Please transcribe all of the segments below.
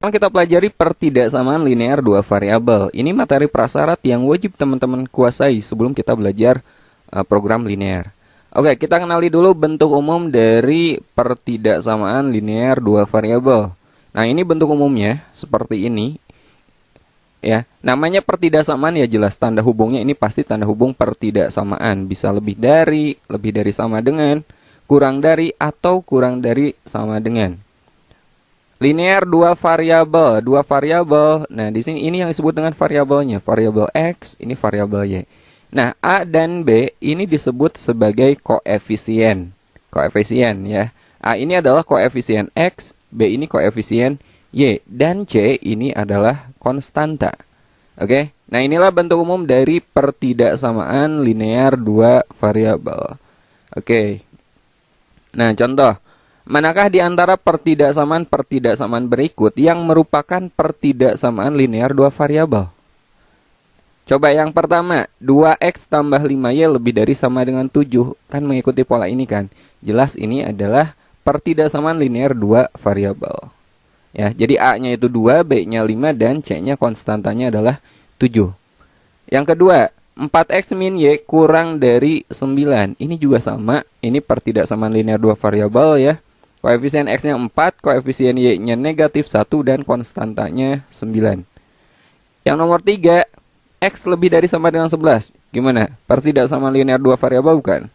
Sekarang kita pelajari pertidaksamaan linear dua variabel. Ini materi prasyarat yang wajib teman-teman kuasai sebelum kita belajar program linear. Oke, kita kenali dulu bentuk umum dari pertidaksamaan linear dua variabel. Nah, ini bentuk umumnya seperti ini. Ya, namanya pertidaksamaan ya jelas tanda hubungnya ini pasti tanda hubung pertidaksamaan. Bisa lebih dari sama dengan, kurang dari, atau kurang dari sama dengan. Linear dua variabel. Nah, di sini ini yang disebut dengan variabelnya, variabel X, ini variabel Y. Nah, A dan B ini disebut sebagai koefisien. Koefisien ya. A ini adalah koefisien X, B ini koefisien Y, dan C ini adalah konstanta. Oke. Nah, inilah bentuk umum dari pertidaksamaan linear dua variabel. Oke. Nah, contoh. Manakah di antara pertidaksamaan berikut yang merupakan pertidaksamaan linear dua variabel? Coba yang pertama, 2x tambah 5y lebih dari sama dengan 7. Kan mengikuti pola ini kan. Jelas ini adalah pertidaksamaan linear dua variabel. Ya, jadi A-nya itu 2, B-nya 5, dan C-nya konstantanya adalah 7. Yang kedua, 4x min y kurang dari 9. Ini juga sama. Ini pertidaksamaan linear dua variabel ya. Koefisien X-nya 4, koefisien Y-nya negatif 1, dan konstantanya 9. Yang nomor 3, X lebih dari sama dengan 11. Gimana? Pertidaksamaan linear dua variabel bukan?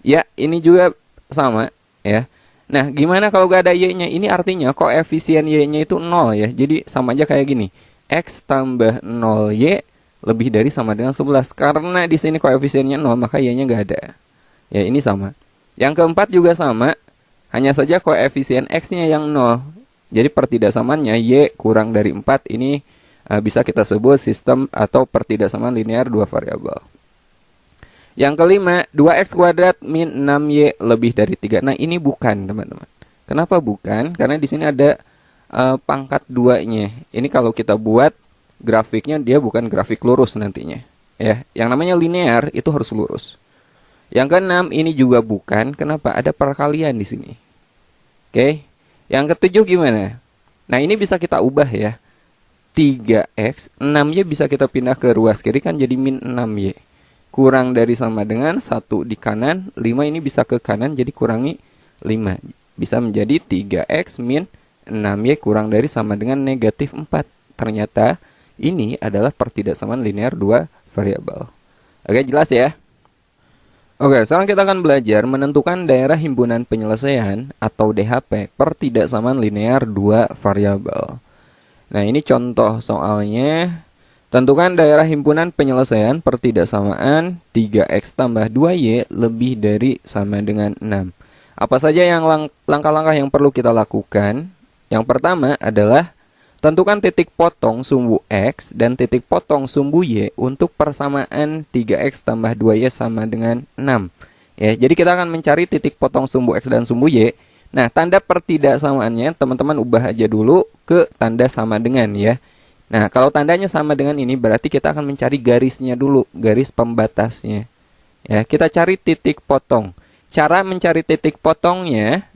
Ya, ini juga sama ya. Nah, gimana kalau gak ada Y-nya? Ini artinya koefisien Y-nya itu 0 ya. Jadi sama aja kayak gini. X tambah 0Y lebih dari sama dengan 11. Karena di sini koefisiennya 0, maka Y-nya gak ada. Ya, ini sama. Yang keempat juga sama. Hanya saja koefisien X-nya yang 0. Jadi pertidaksamaannya Y kurang dari 4 ini bisa kita sebut sistem atau pertidaksamaan linear dua variabel. Yang kelima, 2x kuadrat min 6y lebih dari 3. Nah, ini bukan, teman-teman. Kenapa bukan? Karena di sini ada pangkat 2-nya. Ini kalau kita buat grafiknya dia bukan grafik lurus nantinya. Ya, yang namanya linear itu harus lurus. Yang keenam, ini juga bukan. Kenapa? Ada perkalian di sini. Oke. Yang ketujuh gimana? Nah, ini bisa kita ubah ya. 3x, 6y bisa kita pindah ke ruas kiri kan jadi min 6y. Kurang dari sama dengan 1 di kanan, 5 ini bisa ke kanan jadi kurangi 5. Bisa menjadi 3x min 6y kurang dari sama dengan negatif 4. Ternyata ini adalah pertidaksamaan linear dua variabel. Oke, jelas ya? Oke, sekarang kita akan belajar menentukan daerah himpunan penyelesaian atau DHP pertidaksamaan linear dua variabel. Nah, ini contoh soalnya. Tentukan daerah himpunan penyelesaian pertidaksamaan 3x tambah 2y lebih dari sama dengan 6. Apa saja yang langkah-langkah yang perlu kita lakukan? Yang pertama adalah tentukan titik potong sumbu X dan titik potong sumbu Y untuk persamaan 3X tambah 2Y sama dengan 6. Ya, jadi kita akan mencari titik potong sumbu X dan sumbu Y. Nah, tanda pertidaksamaannya teman-teman ubah aja dulu ke tanda sama dengan ya. Nah, kalau tandanya sama dengan ini berarti kita akan mencari garisnya dulu, garis pembatasnya. Ya, kita cari titik potong. Cara mencari titik potongnya,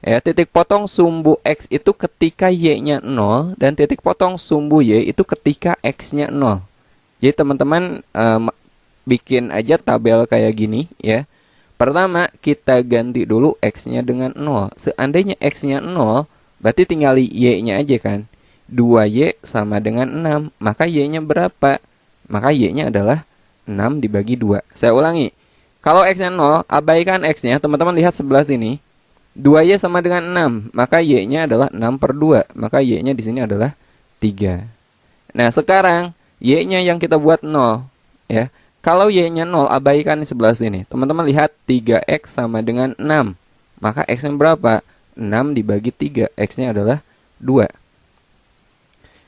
ya, titik potong sumbu X itu ketika Y-nya 0 dan titik potong sumbu Y itu ketika X-nya 0. Jadi teman-teman bikin aja tabel kayak gini ya. Pertama kita ganti dulu X-nya dengan 0. Seandainya X-nya 0 berarti tinggal Y-nya aja kan. 2Y sama dengan 6. Maka Y-nya berapa? Maka Y-nya adalah 6 dibagi 2. Saya ulangi. Kalau X-nya 0, abaikan X-nya. Teman-teman lihat sebelah sini. 2Y sama dengan 6, maka Y-nya adalah 6 per 2. Maka Y-nya di sini adalah 3. Nah, sekarang Y-nya yang kita buat 0. Ya. Kalau Y-nya 0, abaikan di sebelah sini. Teman-teman lihat 3X sama dengan 6. Maka X-nya berapa? 6 dibagi 3. X-nya adalah 2.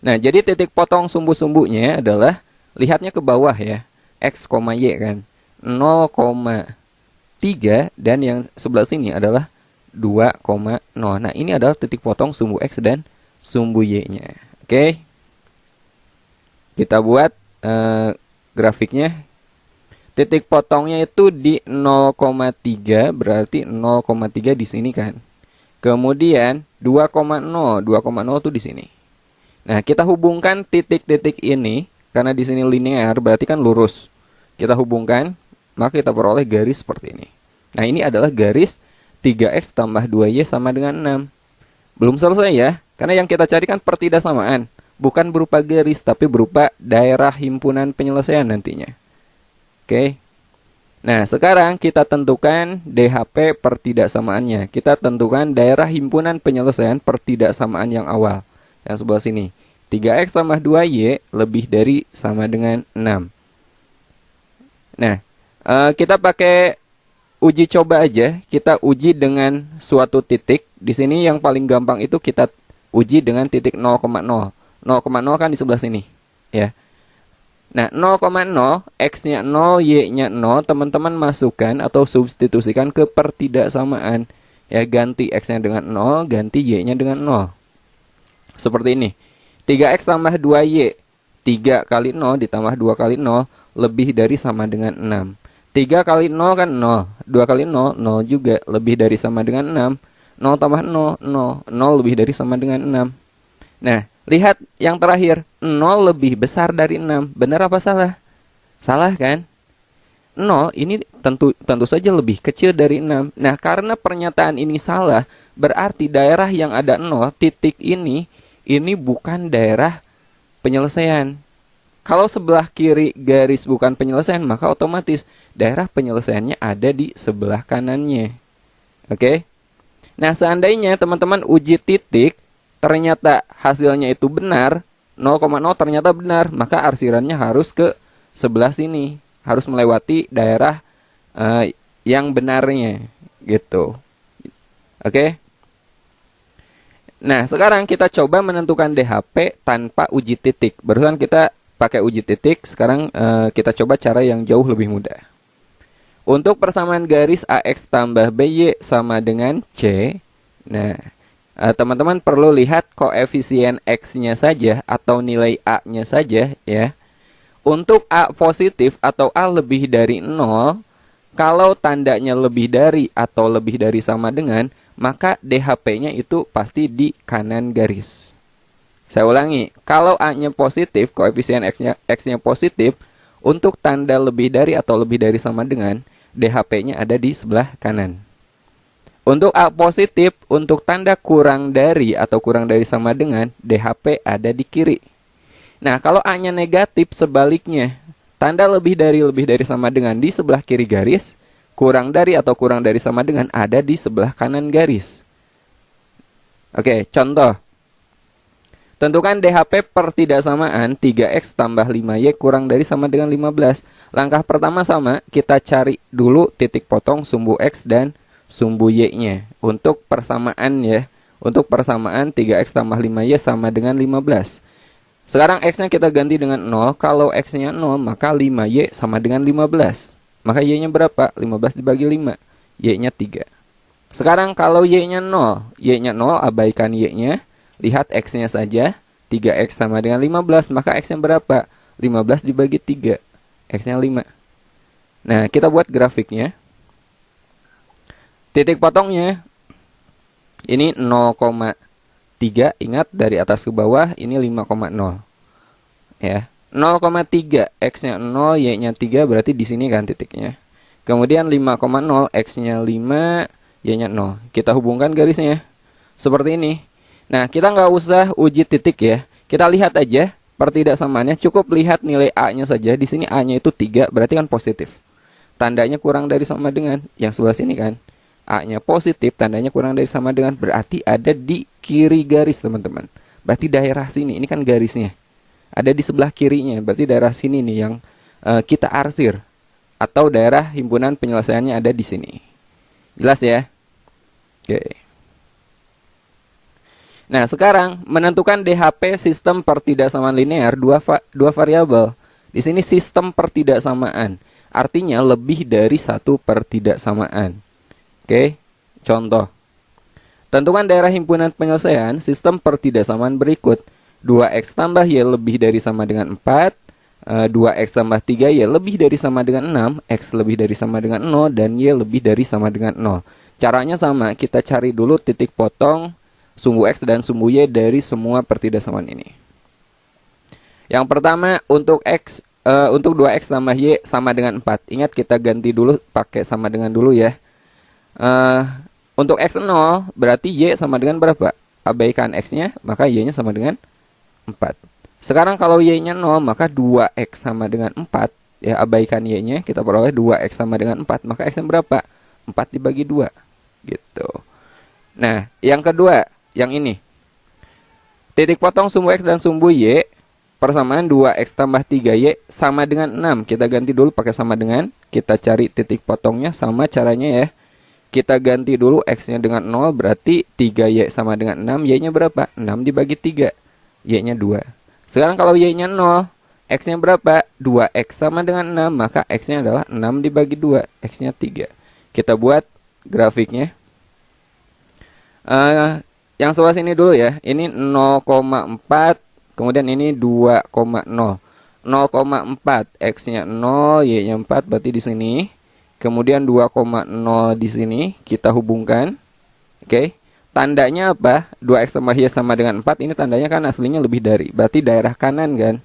Nah, jadi titik potong sumbu-sumbunya adalah, lihatnya ke bawah ya. X, Y kan. 0,3 dan yang sebelah sini adalah 2,0. Nah, ini adalah titik potong sumbu X dan sumbu Y-nya. Oke. Kita buat grafiknya. Titik potongnya itu di 0,3, berarti 0,3 di sini kan. Kemudian 2,0. 2,0 tuh di sini. Nah, kita hubungkan titik-titik ini karena di sini linear berarti kan lurus. Kita hubungkan, maka kita peroleh garis seperti ini. Nah, ini adalah garis 3x tambah 2y sama dengan 6. Belum selesai ya, karena yang kita cari kan pertidaksamaan. Bukan berupa garis, tapi berupa daerah himpunan penyelesaian nantinya. Oke. Nah, sekarang kita tentukan DHP pertidaksamaannya. Kita tentukan daerah himpunan penyelesaian pertidaksamaan yang awal. Yang sebelah sini. 3x tambah 2y lebih dari sama dengan 6. Nah, kita pakai uji coba aja. Kita uji dengan suatu titik. Di sini yang paling gampang itu kita uji dengan titik 0,0. 0,0 kan di sebelah sini, ya. Nah, 0,0, x-nya 0, y-nya 0, teman-teman masukkan atau substitusikan ke pertidaksamaan. Ya, ganti x-nya dengan 0, ganti y-nya dengan 0. Seperti ini. 3x tambah 2y. 3 kali 0 ditambah 2 kali 0 lebih dari sama dengan 6. 3 kali 0 kan 0. 2 kali 0, 0 juga lebih dari sama dengan 6. 0 tambah 0, 0. 0 lebih dari sama dengan 6. Nah, lihat yang terakhir, 0 lebih besar dari 6. Benar apa salah? Salah kan? 0 ini tentu saja lebih kecil dari 6. Nah, karena pernyataan ini salah, berarti daerah yang ada 0, titik ini bukan daerah penyelesaian. Kalau sebelah kiri garis bukan penyelesaian, maka otomatis daerah penyelesaiannya ada di sebelah kanannya. Oke? Nah, seandainya teman-teman uji titik, ternyata hasilnya itu benar, 0,0 ternyata benar, maka arsirannya harus ke sebelah sini, harus melewati daerah yang benarnya, gitu. Oke. Nah, sekarang kita coba menentukan DHP tanpa uji titik. Barusan kita pakai uji titik, sekarang kita coba cara yang jauh lebih mudah. Untuk persamaan garis AX tambah BY sama dengan C, nah, teman-teman perlu lihat koefisien X-nya saja atau nilai A-nya saja ya. Untuk A positif atau A lebih dari 0, kalau tandanya lebih dari atau lebih dari sama dengan, maka DHP-nya itu pasti di kanan garis. Saya ulangi, kalau A-nya positif, koefisien X-nya positif, untuk tanda lebih dari atau lebih dari sama dengan, DHP-nya ada di sebelah kanan. Untuk A positif, untuk tanda kurang dari atau kurang dari sama dengan, DHP ada di kiri. Nah, kalau A-nya negatif, sebaliknya. Tanda lebih dari sama dengan di sebelah kiri garis, kurang dari atau kurang dari sama dengan ada di sebelah kanan garis. Oke, contoh. Tentukan DHP pertidaksamaan 3x tambah 5y kurang dari sama dengan 15. Langkah pertama sama, kita cari dulu titik potong sumbu x dan sumbu y-nya untuk persamaan ya. Untuk persamaan 3x tambah 5y sama dengan 15. Sekarang x-nya kita ganti dengan 0. Kalau x-nya 0, maka 5y sama dengan 15. Maka y-nya berapa? 15 dibagi 5. Y-nya 3. Sekarang kalau y-nya 0. Y-nya 0, abaikan y-nya. Lihat x-nya saja. 3x sama dengan 15. Maka x-nya berapa? 15 dibagi 3. X-nya 5. Nah, kita buat grafiknya. Titik potongnya ini 0,3, ingat dari atas ke bawah ini 5,0 ya. 0,3 x-nya 0, y-nya 3 berarti di sini kan titiknya. Kemudian 5,0 x-nya 5, y-nya 0. Kita hubungkan garisnya seperti ini. Nah, kita nggak usah uji titik ya. Kita lihat aja pertidaksamaannya, cukup lihat nilai A-nya saja. Di sini A-nya itu 3, berarti kan positif. Tandanya kurang dari sama dengan yang sebelah sini kan. A-nya positif, tandanya kurang dari sama dengan, berarti ada di kiri garis teman-teman. Berarti daerah sini, ini kan garisnya. Ada di sebelah kirinya, berarti daerah sini nih yang kita arsir. Atau daerah himpunan penyelesaiannya ada di sini. Jelas ya? Oke. Nah, sekarang menentukan DHP sistem pertidaksamaan linear dua variabel. Di sini sistem pertidaksamaan, artinya lebih dari satu pertidaksamaan. Oke, contoh. Tentukan daerah himpunan penyelesaian sistem pertidaksamaan berikut. 2x tambah y lebih dari sama dengan 4. 2x tambah 3y lebih dari sama dengan 6. X lebih dari sama dengan 0. Dan y lebih dari sama dengan 0. Caranya sama, kita cari dulu titik potong sumbu X dan sumbu Y dari semua pertidaksamaan ini. Yang pertama, untuk untuk 2X tambah Y sama dengan 4. Ingat, kita ganti dulu pakai sama dengan dulu ya. Untuk X 0 berarti Y sama dengan berapa? Abaikan X-nya, maka Y-nya sama dengan 4. Sekarang kalau Y-nya 0, maka 2X sama dengan 4. Ya, abaikan Y-nya, kita peroleh 2X sama dengan 4. Maka X-nya berapa? 4 dibagi 2. Gitu. Nah, yang kedua, yang ini. Titik potong sumbu X dan sumbu Y persamaan 2X tambah 3Y sama dengan 6. Kita ganti dulu pakai sama dengan. Kita cari titik potongnya, sama caranya ya. Kita ganti dulu X-nya dengan 0, berarti 3Y sama dengan 6. Y-nya berapa? 6 dibagi 3. Y-nya 2. Sekarang kalau Y-nya 0, X-nya berapa? 2X sama dengan 6. Maka X-nya adalah 6 dibagi 2. X-nya 3. Kita buat grafiknya. Yang sebelah sini dulu ya. Ini 0,4. Kemudian ini 2,0. 0,4 X-nya 0, Y-nya 4, berarti di sini. Kemudian 2,0 di sini kita hubungkan. Oke. Tandanya apa? 2X tambah Y sama dengan 4. Ini tandanya kan aslinya lebih dari. Berarti daerah kanan kan?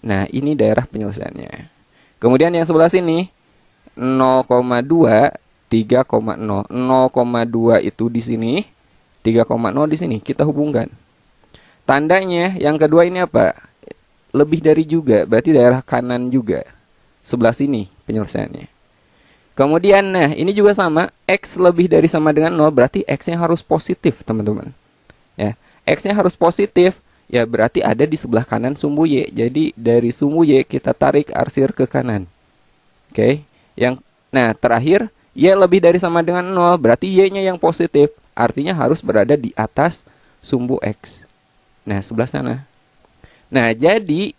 Nah, ini daerah penyelesaiannya. Kemudian yang sebelah sini 0,2, 3,0. 0,2 itu di sini, 3,0 di sini. Kita hubungkan. Tandanya yang kedua ini apa? Lebih dari juga, berarti daerah kanan juga. Sebelah sini penyelesaiannya. Kemudian nah, ini juga sama, X lebih dari sama dengan 0, berarti X-nya harus positif, teman-teman. Ya, X-nya harus positif, ya berarti ada di sebelah kanan sumbu Y. Jadi dari sumbu Y kita tarik arsir ke kanan. Oke. Nah, terakhir Y lebih dari sama dengan 0, berarti Y-nya yang positif, artinya harus berada di atas sumbu X. Nah, sebelah sana. Nah, jadi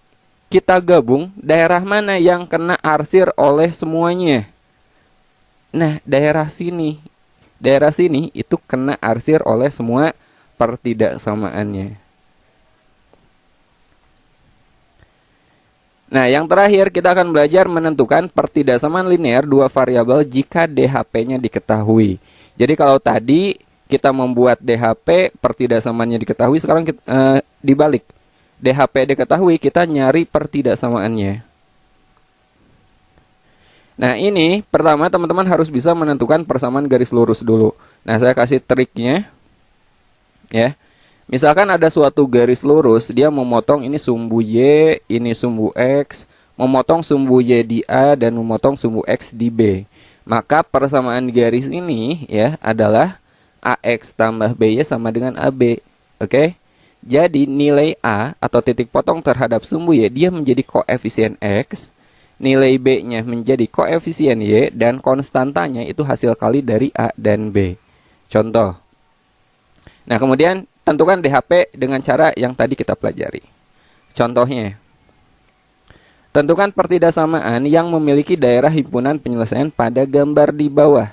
kita gabung daerah mana yang kena arsir oleh semuanya. Nah, daerah sini. Daerah sini itu kena arsir oleh semua pertidaksamaannya. Nah, yang terakhir kita akan belajar menentukan pertidaksamaan linear dua variabel jika DHP-nya diketahui. Jadi kalau tadi kita membuat DHP, pertidaksamaannya diketahui, sekarang kita, dibalik. DHP diketahui, kita nyari pertidaksamaannya. Nah, ini pertama teman-teman harus bisa menentukan persamaan garis lurus dulu. Nah, saya kasih triknya. Ya. Misalkan ada suatu garis lurus, dia memotong ini sumbu Y, ini sumbu X, memotong sumbu Y di A dan memotong sumbu X di B. Maka persamaan garis ini ya adalah AX tambah BY sama dengan AB. Oke. Jadi nilai A atau titik potong terhadap sumbu Y dia menjadi koefisien X, nilai B-nya menjadi koefisien Y, dan konstantanya itu hasil kali dari A dan B. Contoh. Nah, kemudian tentukan DHP dengan cara yang tadi kita pelajari. Contohnya, tentukan pertidaksamaan yang memiliki daerah himpunan penyelesaian pada gambar di bawah.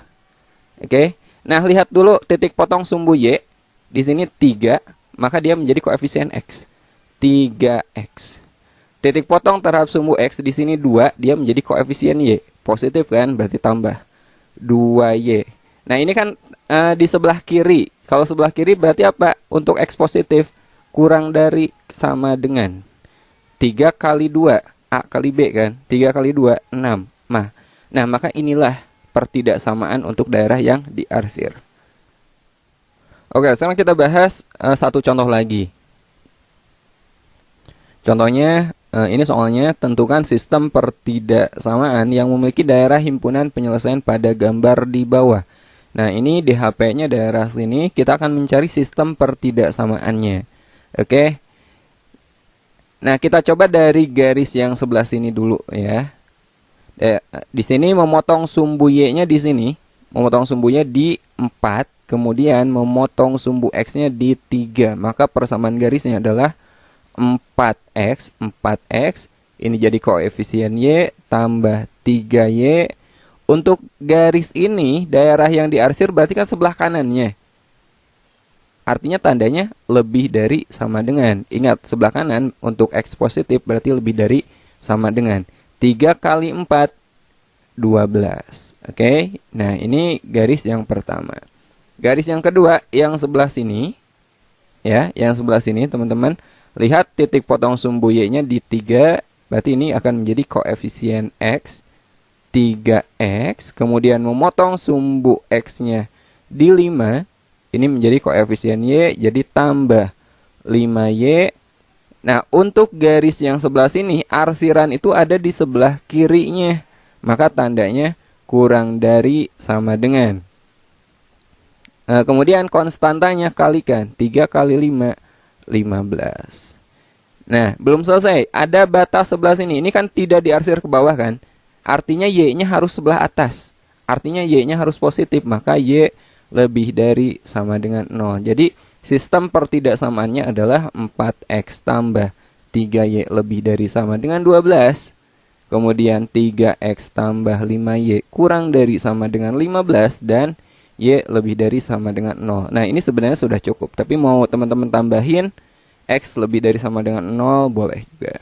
Oke. Nah, lihat dulu titik potong sumbu Y. Di sini 3, maka dia menjadi koefisien X. 3X. Titik potong terhadap sumbu X di sini 2, dia menjadi koefisien Y. Positif kan, berarti tambah 2Y. Nah, ini kan di sebelah kiri. Kalau sebelah kiri berarti apa? Untuk X positif kurang dari sama dengan 3 kali 2, A kali B kan. 3 kali 2, 6. Nah, maka inilah pertidaksamaan untuk daerah yang diarsir. Oke, sekarang kita bahas satu contoh lagi. Contohnya, ini soalnya tentukan sistem pertidaksamaan yang memiliki daerah himpunan penyelesaian pada gambar di bawah. Nah, ini DHP-nya daerah sini, kita akan mencari sistem pertidaksamaannya. Oke. Nah, kita coba dari garis yang sebelah sini dulu ya. Di sini memotong sumbu Y-nya di sini, memotong sumbunya di 4, kemudian memotong sumbu X-nya di 3. Maka persamaan garisnya adalah 4X, 4X, ini jadi koefisien Y, tambah 3Y. Untuk garis ini, daerah yang diarsir berarti kan sebelah kanannya. Artinya tandanya lebih dari sama dengan. Ingat, sebelah kanan untuk X positif berarti lebih dari sama dengan. 3 kali 4, 12. Oke. Nah, ini garis yang pertama. Garis yang kedua, yang sebelah sini. ya, yang sebelah sini teman-teman. Lihat titik potong sumbu Y-nya di 3, berarti ini akan menjadi koefisien X 3X, kemudian memotong sumbu X-nya di 5, ini menjadi koefisien Y, jadi tambah 5Y. Nah, untuk garis yang sebelah sini, arsiran itu ada di sebelah kirinya, maka tandanya kurang dari sama dengan. Nah, kemudian konstantanya kalikan, 3 kali 5, 15. Nah, belum selesai. Ada batas sebelah sini. Ini kan tidak diarsir ke bawah kan? Artinya Y-nya harus sebelah atas. Artinya Y-nya harus positif. Maka Y lebih dari sama dengan 0. Jadi, sistem pertidaksamaannya adalah 4X tambah 3Y lebih dari sama dengan 12. Kemudian 3X tambah 5Y kurang dari sama dengan 15. Dan Y lebih dari sama dengan 0. Nah, ini sebenarnya sudah cukup. Tapi mau teman-teman tambahin X lebih dari sama dengan 0 boleh juga.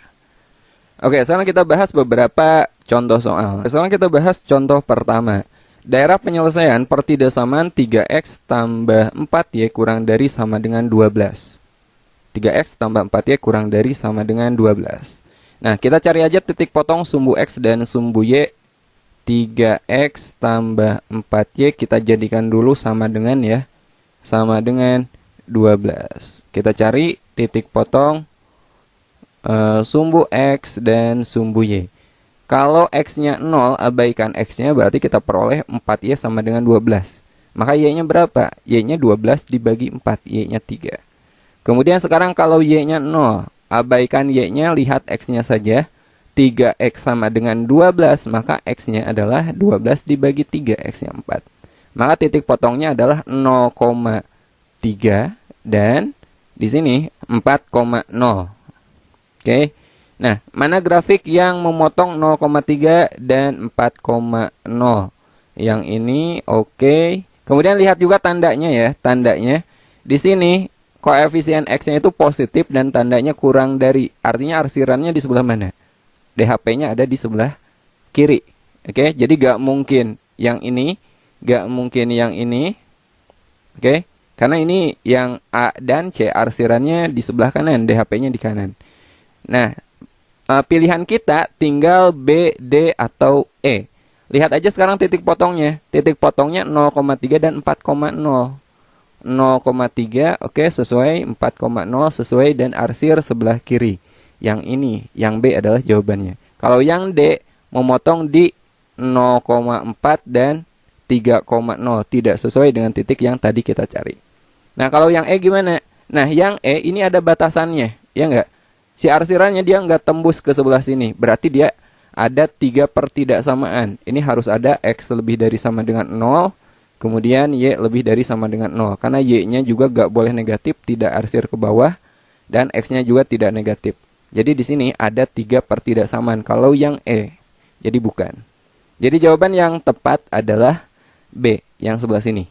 Oke, sekarang kita bahas beberapa contoh soal. Sekarang kita bahas contoh pertama. Daerah penyelesaian pertidaksamaan 3X tambah 4Y kurang dari sama dengan 12. 3X tambah 4Y kurang dari sama dengan 12. Nah, kita cari aja titik potong sumbu X dan sumbu Y. 3X tambah 4Y kita jadikan dulu sama dengan ya, sama dengan 12. Kita cari titik potong sumbu X dan sumbu Y. Kalau X-nya 0, abaikan X-nya, berarti kita peroleh 4Y sama dengan 12. Maka Y-nya berapa? Y-nya 12 dibagi 4, Y-nya 3. Kemudian sekarang kalau Y-nya 0, abaikan Y-nya, lihat X-nya saja. 3X sama dengan 12, maka X-nya adalah 12 dibagi 3, X-nya 4. Maka titik potongnya adalah 0,3 dan di sini 4,0. Oke. Nah, mana grafik yang memotong 0,3 dan 4,0? Yang ini oke. Kemudian lihat juga tandanya ya, tandanya. Di sini koefisien X-nya itu positif dan tandanya kurang dari. Artinya arsirannya di sebelah mana? DHP-nya ada di sebelah kiri. Oke, jadi gak mungkin yang ini, gak mungkin yang ini. Oke, karena ini yang A dan C arsirannya di sebelah kanan, DHP-nya di kanan. Nah, pilihan kita tinggal B, D, atau E. Lihat aja sekarang titik potongnya. Titik potongnya 0,3 dan 4,0. 0,3, oke, sesuai, 4,0 sesuai, dan arsir sebelah kiri. Yang ini, yang B adalah jawabannya. Kalau yang D, memotong di 0,4 dan 3,0. Tidak sesuai dengan titik yang tadi kita cari. Nah, kalau yang E gimana? Nah, yang E ini ada batasannya. Ya enggak? Si arsirannya dia enggak tembus ke sebelah sini. Berarti dia ada 3 pertidaksamaan. Ini harus ada X lebih dari sama dengan 0. Kemudian Y lebih dari sama dengan 0. Karena Y-nya juga enggak boleh negatif, tidak arsir ke bawah. Dan X-nya juga tidak negatif. Jadi di sini ada 3 pertidaksamaan kalau yang E. Jadi bukan. Jadi jawaban yang tepat adalah B, yang sebelah sini.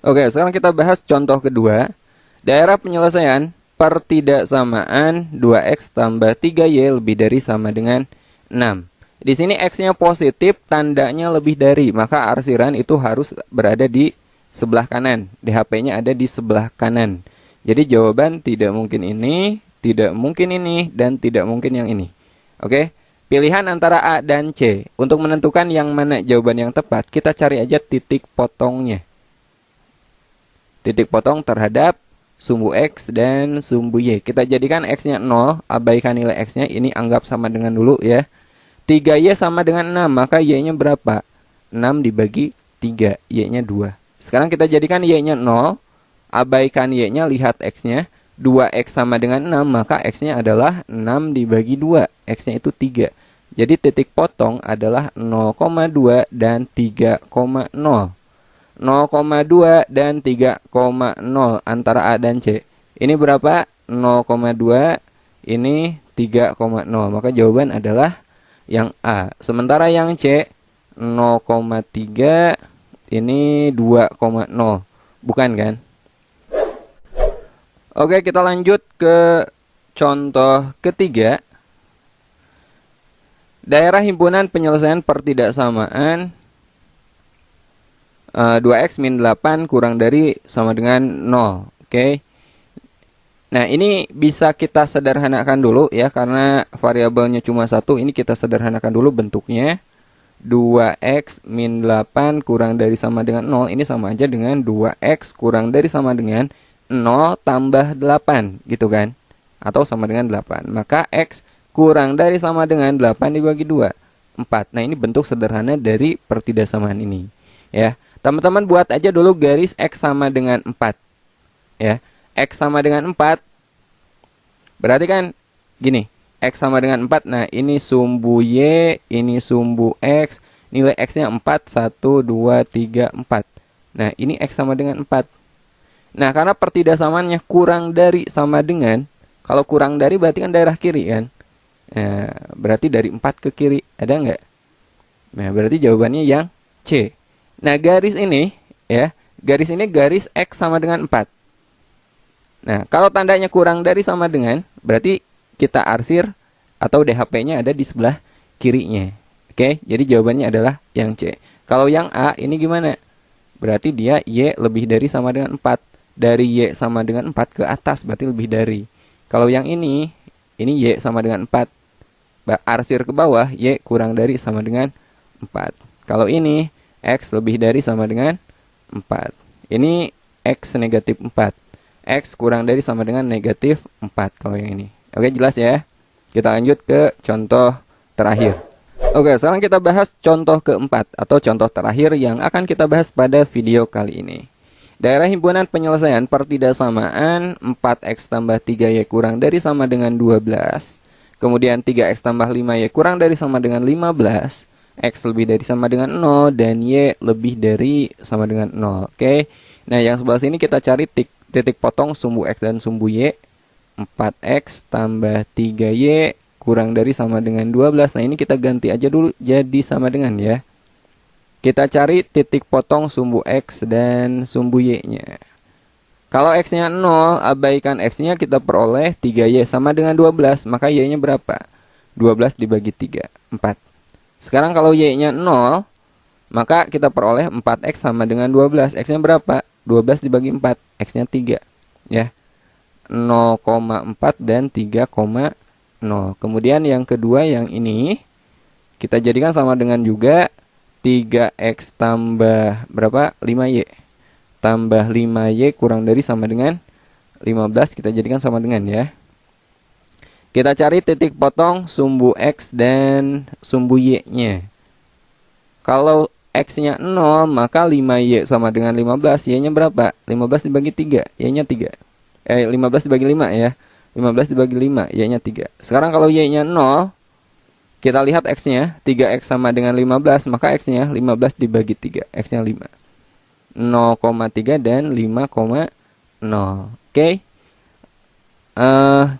Oke, sekarang kita bahas contoh kedua. Daerah penyelesaian pertidaksamaan 2X tambah 3Y lebih dari sama dengan 6. Di sini X-nya positif, tandanya lebih dari. Maka arsiran itu harus berada di sebelah kanan. DHP-nya ada di sebelah kanan. Jadi jawaban tidak mungkin ini, tidak mungkin ini, dan tidak mungkin yang ini. Oke, pilihan antara A dan C. Untuk menentukan yang mana jawaban yang tepat, kita cari aja titik potongnya. Titik potong terhadap sumbu X dan sumbu Y. Kita jadikan X-nya 0, abaikan nilai X-nya, ini anggap sama dengan dulu ya. 3Y sama dengan 6, maka Y-nya berapa? 6 dibagi 3, Y-nya 2. Sekarang kita jadikan Y-nya 0, abaikan Y-nya, lihat X-nya. 2X sama dengan 6, maka X-nya adalah 6 dibagi 2. X-nya itu 3. Jadi titik potong adalah 0,2 dan 3,0. 0,2 dan 3,0 antara A dan C. Ini berapa? 0,2, ini 3,0. Maka jawaban adalah yang A. Sementara yang C 0,3, ini 2,0. Bukan kan? Oke, kita lanjut ke contoh ketiga. Daerah himpunan penyelesaian pertidaksamaan 2X min 8 kurang dari sama dengan 0. Oke. Nah, ini bisa kita sederhanakan dulu ya, karena variabelnya cuma satu. Ini kita sederhanakan dulu bentuknya. 2x min 8 kurang dari sama dengan 0. Ini sama aja dengan 2x kurang dari sama dengan 0 tambah 8 gitu kan. Atau sama dengan 8. Maka x kurang dari sama dengan 8 dibagi 2. 4. Nah, ini bentuk sederhana dari pertidaksamaan ini. Ya, teman-teman buat aja dulu garis x sama dengan 4. Ya. X sama dengan 4. Berarti kan gini, X sama dengan 4. Nah, ini sumbu Y, ini sumbu X. Nilai X-nya 4, 1, 2, 3, 4. Nah, ini X sama dengan 4. Nah, karena pertidaksamaannya kurang dari sama dengan, kalau kurang dari berarti kan daerah kiri kan. Nah, berarti dari 4 ke kiri, ada nggak? Nah, berarti jawabannya yang C. Nah, garis ini, ya, garis ini garis X sama dengan 4. Nah, kalau tandanya kurang dari sama dengan, berarti kita arsir atau DHP-nya ada di sebelah kirinya. Oke, jadi jawabannya adalah yang C. Kalau yang A, ini gimana? Berarti dia Y lebih dari sama dengan 4. Dari Y sama dengan 4 ke atas, berarti lebih dari. Kalau yang ini Y sama dengan 4. Arsir ke bawah, Y kurang dari sama dengan 4. Kalau ini, X lebih dari sama dengan 4. Ini X negatif 4. X kurang dari sama dengan negatif 4 kalau yang ini. Oke, jelas ya. Kita lanjut ke contoh terakhir. Oke, sekarang kita bahas contoh keempat atau contoh terakhir yang akan kita bahas pada video kali ini. Daerah himpunan penyelesaian pertidaksamaan 4x tambah 3y kurang dari sama dengan 12. Kemudian 3x tambah 5y kurang dari sama dengan 15. X lebih dari sama dengan 0 dan y lebih dari sama dengan 0. Oke. Nah, yang sebelah sini kita cari titik potong sumbu X dan sumbu Y. 4X tambah 3Y kurang dari sama dengan 12. Nah, ini kita ganti aja dulu jadi sama dengan ya. Kita cari titik potong sumbu X dan sumbu Y-nya. Kalau X-nya 0, abaikan X-nya, kita peroleh 3Y sama dengan 12. Maka Y-nya berapa? 12 dibagi 3, 4. Sekarang kalau Y-nya 0, maka kita peroleh 4X sama dengan 12. X-nya berapa? 12 dibagi 4, X-nya 3. Ya, 0,4 dan 3,0. Kemudian yang kedua yang ini, kita jadikan sama dengan juga 3X tambah berapa? 5Y. Tambah 5Y kurang dari sama dengan 15, kita jadikan sama dengan ya. Kita cari titik potong sumbu X dan sumbu Y-nya. Kalau X-nya 0, maka 5Y sama dengan 15. Y-nya berapa? 15 dibagi 3. Y-nya 3. 15 dibagi 5 ya. 15 dibagi 5. Y-nya 3. Sekarang kalau Y-nya 0, kita lihat X-nya. 3X sama dengan 15. Maka X-nya 15 dibagi 3. X-nya 5. 0,3 dan 5,0. Oke.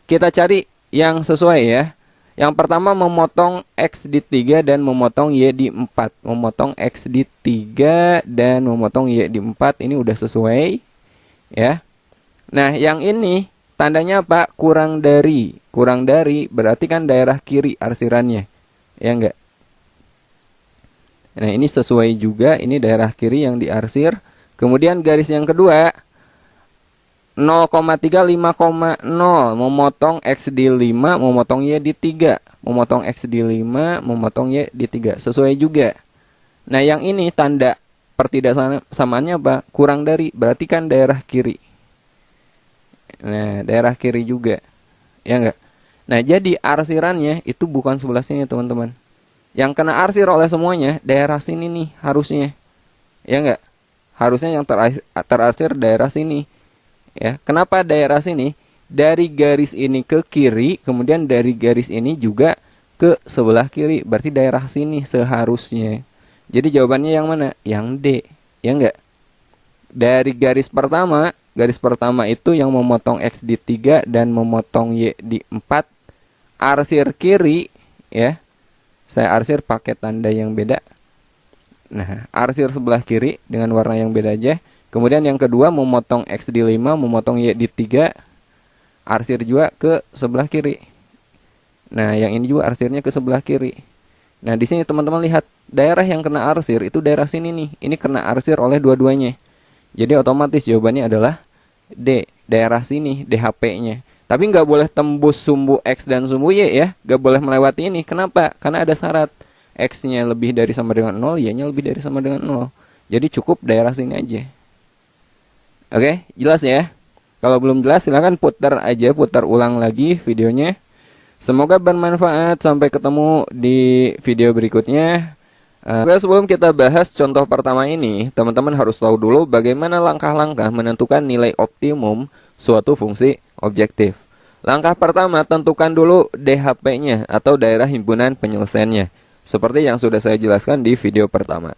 Kita cari yang sesuai ya. Yang pertama memotong X di 3 dan memotong Y di 4. Memotong X di 3 dan memotong Y di 4. Ini udah sesuai ya. Nah, yang ini tandanya apa? Kurang dari. Kurang dari berarti kan daerah kiri arsirannya. Ya enggak? Nah, ini sesuai juga. Ini daerah kiri yang diarsir. Kemudian garis yang kedua 0,3 5,0 memotong X di 5 memotong Y di 3. Memotong X di 5 memotong Y di 3. Sesuai juga. Nah, yang ini tanda pertidaksamaannya apa? Kurang dari, berarti kan daerah kiri. Nah, daerah kiri juga. Ya enggak? Nah, jadi arsirannya itu bukan sebelah sini teman-teman. Yang kena arsir oleh semuanya daerah sini nih harusnya. Ya enggak? Harusnya yang terarsir daerah sini. Ya, kenapa daerah sini? Dari garis ini ke kiri, kemudian dari garis ini juga ke sebelah kiri. Berarti daerah sini seharusnya. Jadi jawabannya yang mana? Yang D. Ya enggak? Dari garis pertama itu yang memotong X di 3 dan memotong Y di 4. Arsir kiri, ya. Saya arsir pakai tanda yang beda. Nah, arsir sebelah kiri dengan warna yang beda aja. Kemudian yang kedua memotong X di 5, memotong Y di 3. Arsir juga ke sebelah kiri. Nah, yang ini juga arsirnya ke sebelah kiri. Nah, di sini teman-teman lihat daerah yang kena arsir itu daerah sini nih. Ini kena arsir oleh dua-duanya. Jadi otomatis jawabannya adalah D, daerah sini, DHP-nya. Tapi nggak boleh tembus sumbu X dan sumbu Y ya. Nggak boleh melewati ini. Kenapa? Karena ada syarat. X-nya lebih dari sama dengan 0, Y-nya lebih dari sama dengan 0. Jadi cukup daerah sini aja. Oke, jelas ya? Kalau belum jelas silahkan putar aja, putar ulang lagi videonya. Semoga bermanfaat. Sampai ketemu di video berikutnya. Oke, sebelum kita bahas contoh pertama ini, teman-teman harus tahu dulu bagaimana langkah-langkah menentukan nilai optimum suatu fungsi objektif. Langkah pertama, tentukan dulu DHP-nya atau daerah himpunan penyelesaiannya, seperti yang sudah saya jelaskan di video pertama.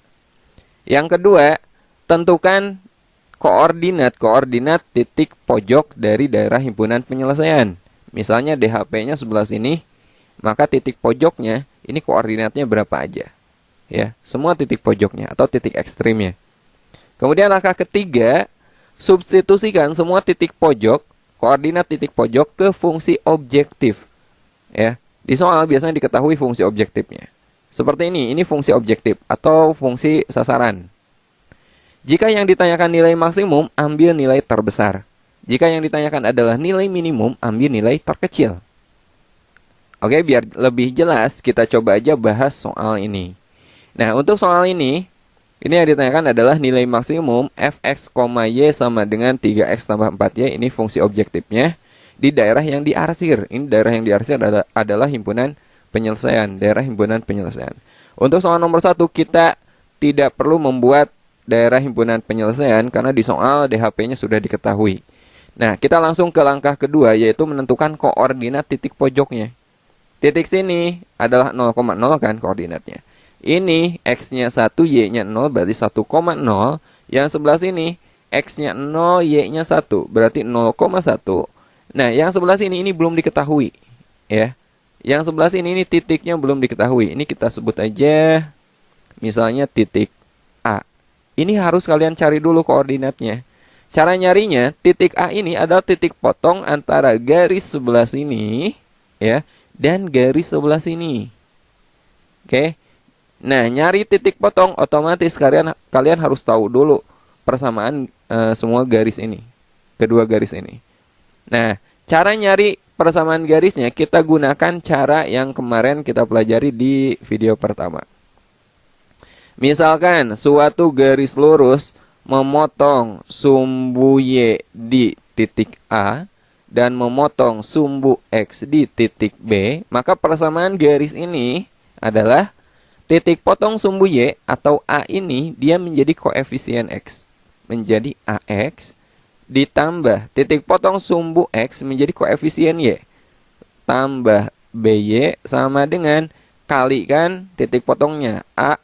Yang kedua, tentukan koordinat titik pojok dari daerah himpunan penyelesaian. Misalnya DHP-nya sebelah sini, maka titik pojoknya ini koordinatnya berapa aja. Ya, semua titik pojoknya atau titik ekstrimnya. Kemudian langkah ketiga, substitusikan semua titik pojok, koordinat titik pojok ke fungsi objektif. Ya, di soal biasanya diketahui fungsi objektifnya. Seperti ini fungsi objektif atau fungsi sasaran. Jika yang ditanyakan nilai maksimum, ambil nilai terbesar. Jika yang ditanyakan adalah nilai minimum, ambil nilai terkecil. Oke, biar lebih jelas, kita coba aja bahas soal ini. Nah, untuk soal ini yang ditanyakan adalah nilai maksimum fx, y sama dengan 3x tambah 4y. Ini fungsi objektifnya di daerah yang diarsir. Ini daerah yang diarsir adalah himpunan penyelesaian, daerah himpunan penyelesaian. Untuk soal nomor 1, kita tidak perlu membuat daerah himpunan penyelesaian karena di soal DHP-nya sudah diketahui. Nah, kita langsung ke langkah kedua, yaitu menentukan koordinat titik pojoknya. Titik sini adalah 0,0 kan koordinatnya. Ini X-nya 1, Y-nya 0, berarti 1,0. Yang sebelah sini, X-nya 0, Y-nya 1, berarti 0,1. Nah, yang sebelah sini ini belum diketahui. Ya. Yang sebelah sini ini titiknya belum diketahui. Ini kita sebut aja, misalnya titik A. Ini harus kalian cari dulu koordinatnya. Cara nyarinya, titik A ini adalah titik potong antara garis sebelah sini, ya, dan garis sebelah sini. Oke. Nah, nyari titik potong otomatis kalian harus tahu dulu persamaan semua garis ini, kedua garis ini. Nah, cara nyari persamaan garisnya kita gunakan cara yang kemarin kita pelajari di video pertama. Misalkan suatu garis lurus memotong sumbu Y di titik A dan memotong sumbu X di titik B, maka persamaan garis ini adalah titik potong sumbu Y atau A ini dia menjadi koefisien X, menjadi AX, ditambah titik potong sumbu X menjadi koefisien Y, tambah BY sama dengan kalikan titik potongnya A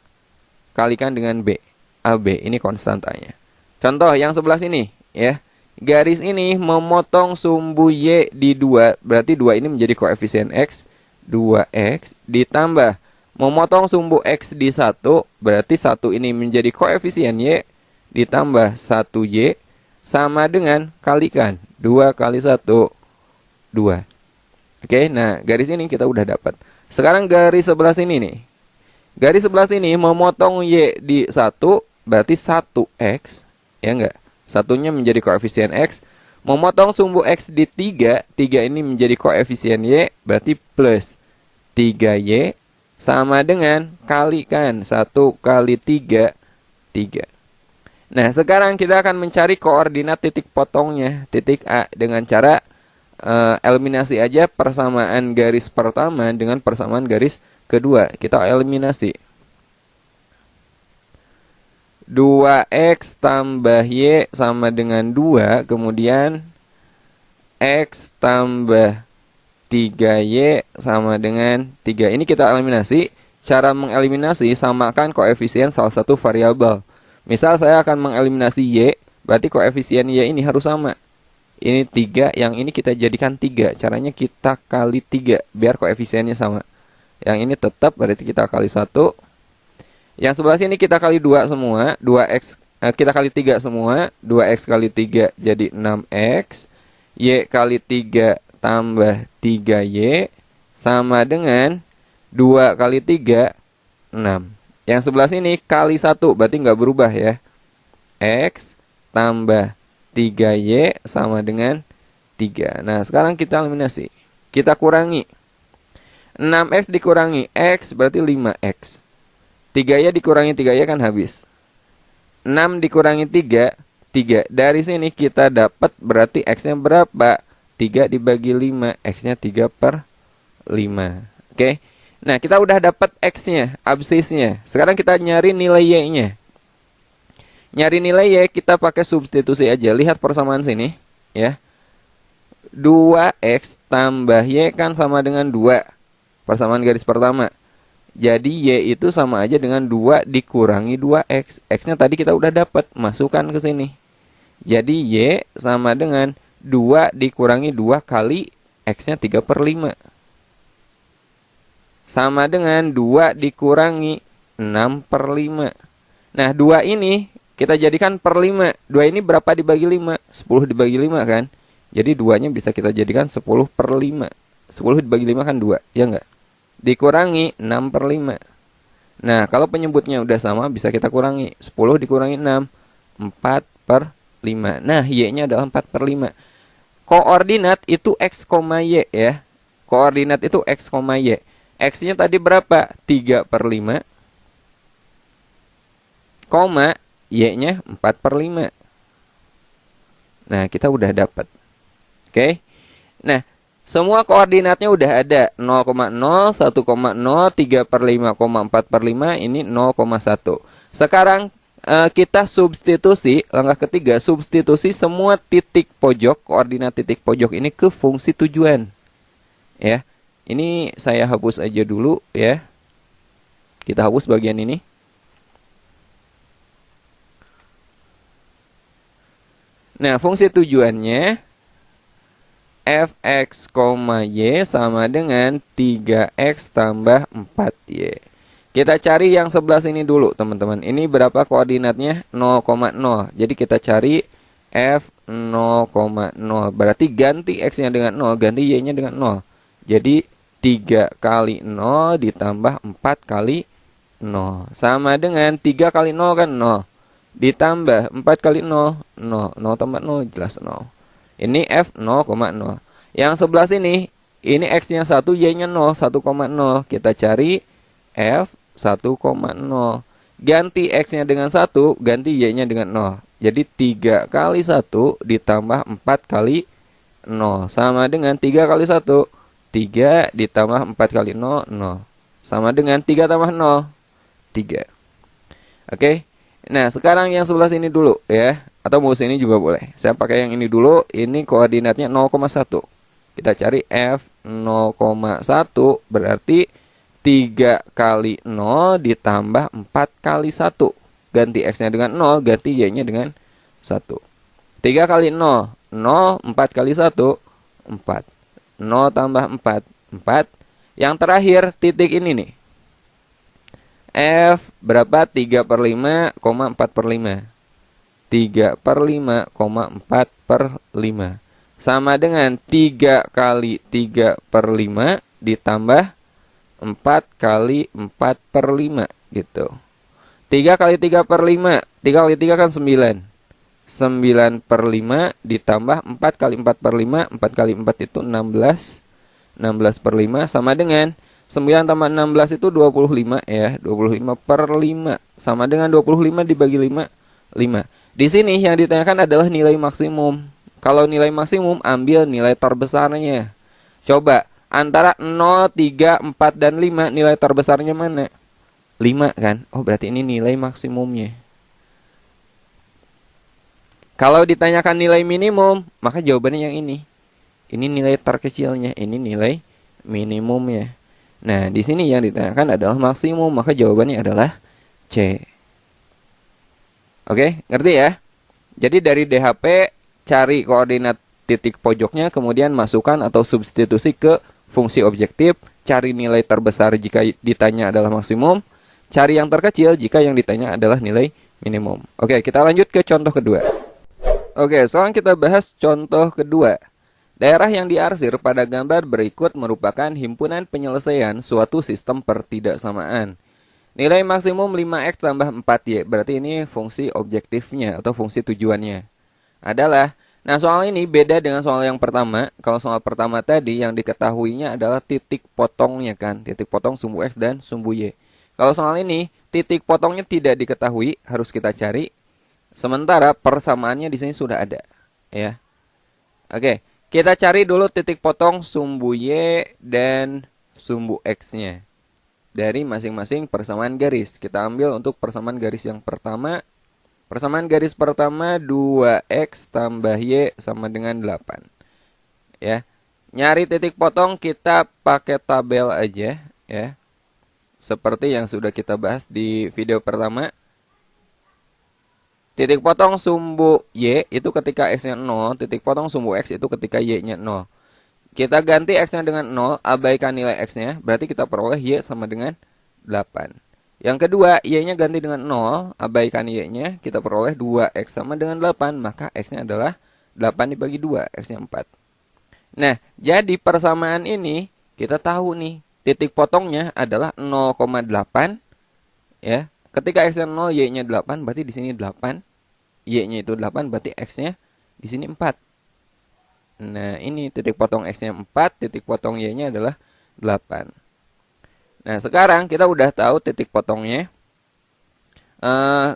kalikan dengan B, AB, ini konstantanya. Contoh yang sebelah sini ya, garis ini memotong sumbu Y di 2, berarti 2 ini menjadi koefisien X, 2X, ditambah memotong sumbu X di 1, berarti 1 ini menjadi koefisien Y, ditambah 1Y, sama dengan kalikan 2 kali 1, 2. Oke, nah garis ini kita udah dapat. Sekarang garis sebelah sini nih. Garis sebelah sini memotong Y di 1, berarti 1X, ya enggak? Satunya menjadi koefisien X. Memotong sumbu X di 3, 3 ini menjadi koefisien Y, berarti plus 3Y, sama dengan kalikan 1 kali 3, 3. Nah, sekarang kita akan mencari koordinat titik potongnya, titik A, dengan cara eliminasi aja persamaan garis pertama dengan persamaan garis kedua. Kita eliminasi. 2X tambah Y sama dengan 2, kemudian X tambah 3Y sama dengan 3. Ini kita eliminasi. Cara mengeliminasi, samakan koefisien salah satu variabel. Misal saya akan mengeliminasi Y, berarti koefisien Y ini harus sama. Ini 3, yang ini kita jadikan 3. Caranya kita kali 3, biar koefisiennya sama. Yang ini tetap, berarti kita kali 1. Yang sebelah sini kita kali 2 semua. 2X, kita kali 3 semua. 2X kali 3 jadi 6X. Y kali 3 tambah 3Y sama dengan 2 kali 3, 6. Yang sebelah sini kali 1, berarti nggak berubah ya. X tambah 3Y sama dengan 3. Nah, sekarang kita eliminasi. Kita kurangi. 6X dikurangi X berarti 5X. 3Y dikurangi 3Y kan habis. 6 dikurangi 3, 3. Dari sini kita dapat berarti X-nya berapa? 3 dibagi 5, X-nya 3 per 5. Oke. Nah, kita udah dapat X-nya, absisnya. Sekarang kita nyari nilai Y-nya. Nyari nilai Y, kita pakai substitusi aja. Lihat persamaan sini, ya. 2X tambah Y kan sama dengan 2. Persamaan garis pertama. Jadi Y itu sama aja dengan 2 dikurangi 2X. X-nya tadi kita udah dapat, masukkan ke sini. Jadi Y sama dengan 2 dikurangi 2 kali X-nya 3 per 5. Sama dengan 2 dikurangi 6 per 5. Nah, 2 ini kita jadikan per 5. 2 ini berapa dibagi 5? 10 dibagi 5 kan? Jadi 2-nya bisa kita jadikan 10 per 5. 10 dibagi 5 kan 2, ya enggak? Dikurangi 6 per 5. Nah, kalau penyebutnya udah sama, bisa kita kurangi. 10 dikurangi 6, 4 per 5. Nah, Y-nya adalah 4 per 5. Koordinat itu X, Y ya. Koordinat itu X, Y. X-nya tadi berapa? 3 per 5. Koma, Y-nya 4 per 5. Nah, kita udah dapat. Oke. Nah, semua koordinatnya udah ada. 0,0, 1,0, 3 per 5, 4 per 5. Ini 0,1. Sekarang kita substitusi. Langkah ketiga, substitusi semua titik pojok. Koordinat titik pojok ini ke fungsi tujuan. Ya. Ini saya hapus aja dulu ya. Kita hapus bagian ini. Nah, fungsi tujuannya fx, y sama dengan 3x tambah 4y. Kita cari yang sebelah sini dulu, teman-teman. Ini berapa koordinatnya? 0,0. Jadi kita cari f 0,0. Berarti ganti x-nya dengan 0, ganti y-nya dengan 0. Jadi 3 kali 0 ditambah 4 kali 0. Sama dengan 3 kali 0 kan 0. Ditambah 4 kali 0, 0. 0 tambah 0 jelas 0. Ini F 0,0. Yang sebelah sini, ini X-nya 1, Y-nya 0, 1,0. Kita cari F 1,0. Ganti X-nya dengan 1, ganti Y-nya dengan 0. Jadi 3 kali 1 ditambah 4 kali 0. Sama dengan 3 kali 1. 3 ditambah 4 kali 0, 0. Sama dengan 3 tambah 0, 3. Oke. Nah, sekarang yang sebelah sini dulu ya. Atau mau sini juga boleh. Saya pakai yang ini dulu. Ini koordinatnya 0,1. Kita cari F 0,1 berarti 3 kali 0 ditambah 4 kali 1. Ganti X-nya dengan 0, ganti Y-nya dengan 1. 3 kali 0, 0, 4 kali 1, 4. 0 tambah 4, 4. Yang terakhir titik ini nih. F berapa? 3 per 5, 4 per 5. 3 per 5, 4 per 5. Sama dengan 3 kali 3 per 5 ditambah 4 kali 4 per 5 gitu. 3 kali 3 per 5. 3 kali 3 kan 9. 9 per 5 ditambah 4 kali 4 per 5. 4 kali 4 itu 16. 16 per 5 sama dengan 9 tambah 16 itu 25 ya. 25 per 5 sama dengan 25 dibagi 5, 5. Di sini yang ditanyakan adalah nilai maksimum. Kalau nilai maksimum ambil nilai terbesarnya. Coba antara 0, 3, 4 dan 5 nilai terbesarnya mana? 5 kan? Oh, berarti ini nilai maksimumnya. Kalau ditanyakan nilai minimum, maka jawabannya yang ini. Ini nilai terkecilnya, ini nilai minimumnya. Nah, di sini yang ditanyakan adalah maksimum, maka jawabannya adalah C. Oke, ngerti ya? Jadi dari DHP cari koordinat titik pojoknya, kemudian masukkan atau substitusi ke fungsi objektif, cari nilai terbesar jika ditanya adalah maksimum, cari yang terkecil jika yang ditanya adalah nilai minimum. Oke, kita lanjut ke contoh kedua. Oke, sekarang kita bahas contoh kedua. Daerah yang diarsir pada gambar berikut merupakan himpunan penyelesaian suatu sistem pertidaksamaan. Nilai maksimum 5x tambah 4y. Berarti ini fungsi objektifnya atau fungsi tujuannya. adalah, nah soal ini beda dengan soal yang pertama. Kalau soal pertama tadi yang diketahuinya adalah titik potongnya kan, titik potong sumbu X dan sumbu Y. Kalau soal ini titik potongnya tidak diketahui, harus kita cari. Sementara persamaannya di sini sudah ada, ya. Oke, kita cari dulu titik potong sumbu Y dan sumbu X-nya dari masing-masing persamaan garis. Kita ambil untuk persamaan garis yang pertama. Persamaan garis pertama 2x tambah y sama dengan 8. Ya. Nyari titik potong kita pakai tabel aja ya. Seperti yang sudah kita bahas di video pertama. Titik potong sumbu y itu ketika x-nya 0, titik potong sumbu x itu ketika y-nya 0. Kita ganti x-nya dengan 0, abaikan nilai x-nya, berarti kita peroleh y sama dengan 8. Yang kedua, y-nya ganti dengan 0, abaikan y-nya, kita peroleh 2x sama dengan 8, maka x-nya adalah 8 dibagi 2, x-nya 4. Nah, jadi persamaan ini kita tahu nih, titik potongnya adalah 0,8 ya. Ketika x-nya 0, y-nya 8, berarti di sini 8. Y-nya itu 8, berarti x-nya di sini 4. Nah, ini titik potong x-nya 4, titik potong y-nya adalah 8. Nah, sekarang kita udah tahu titik potongnya.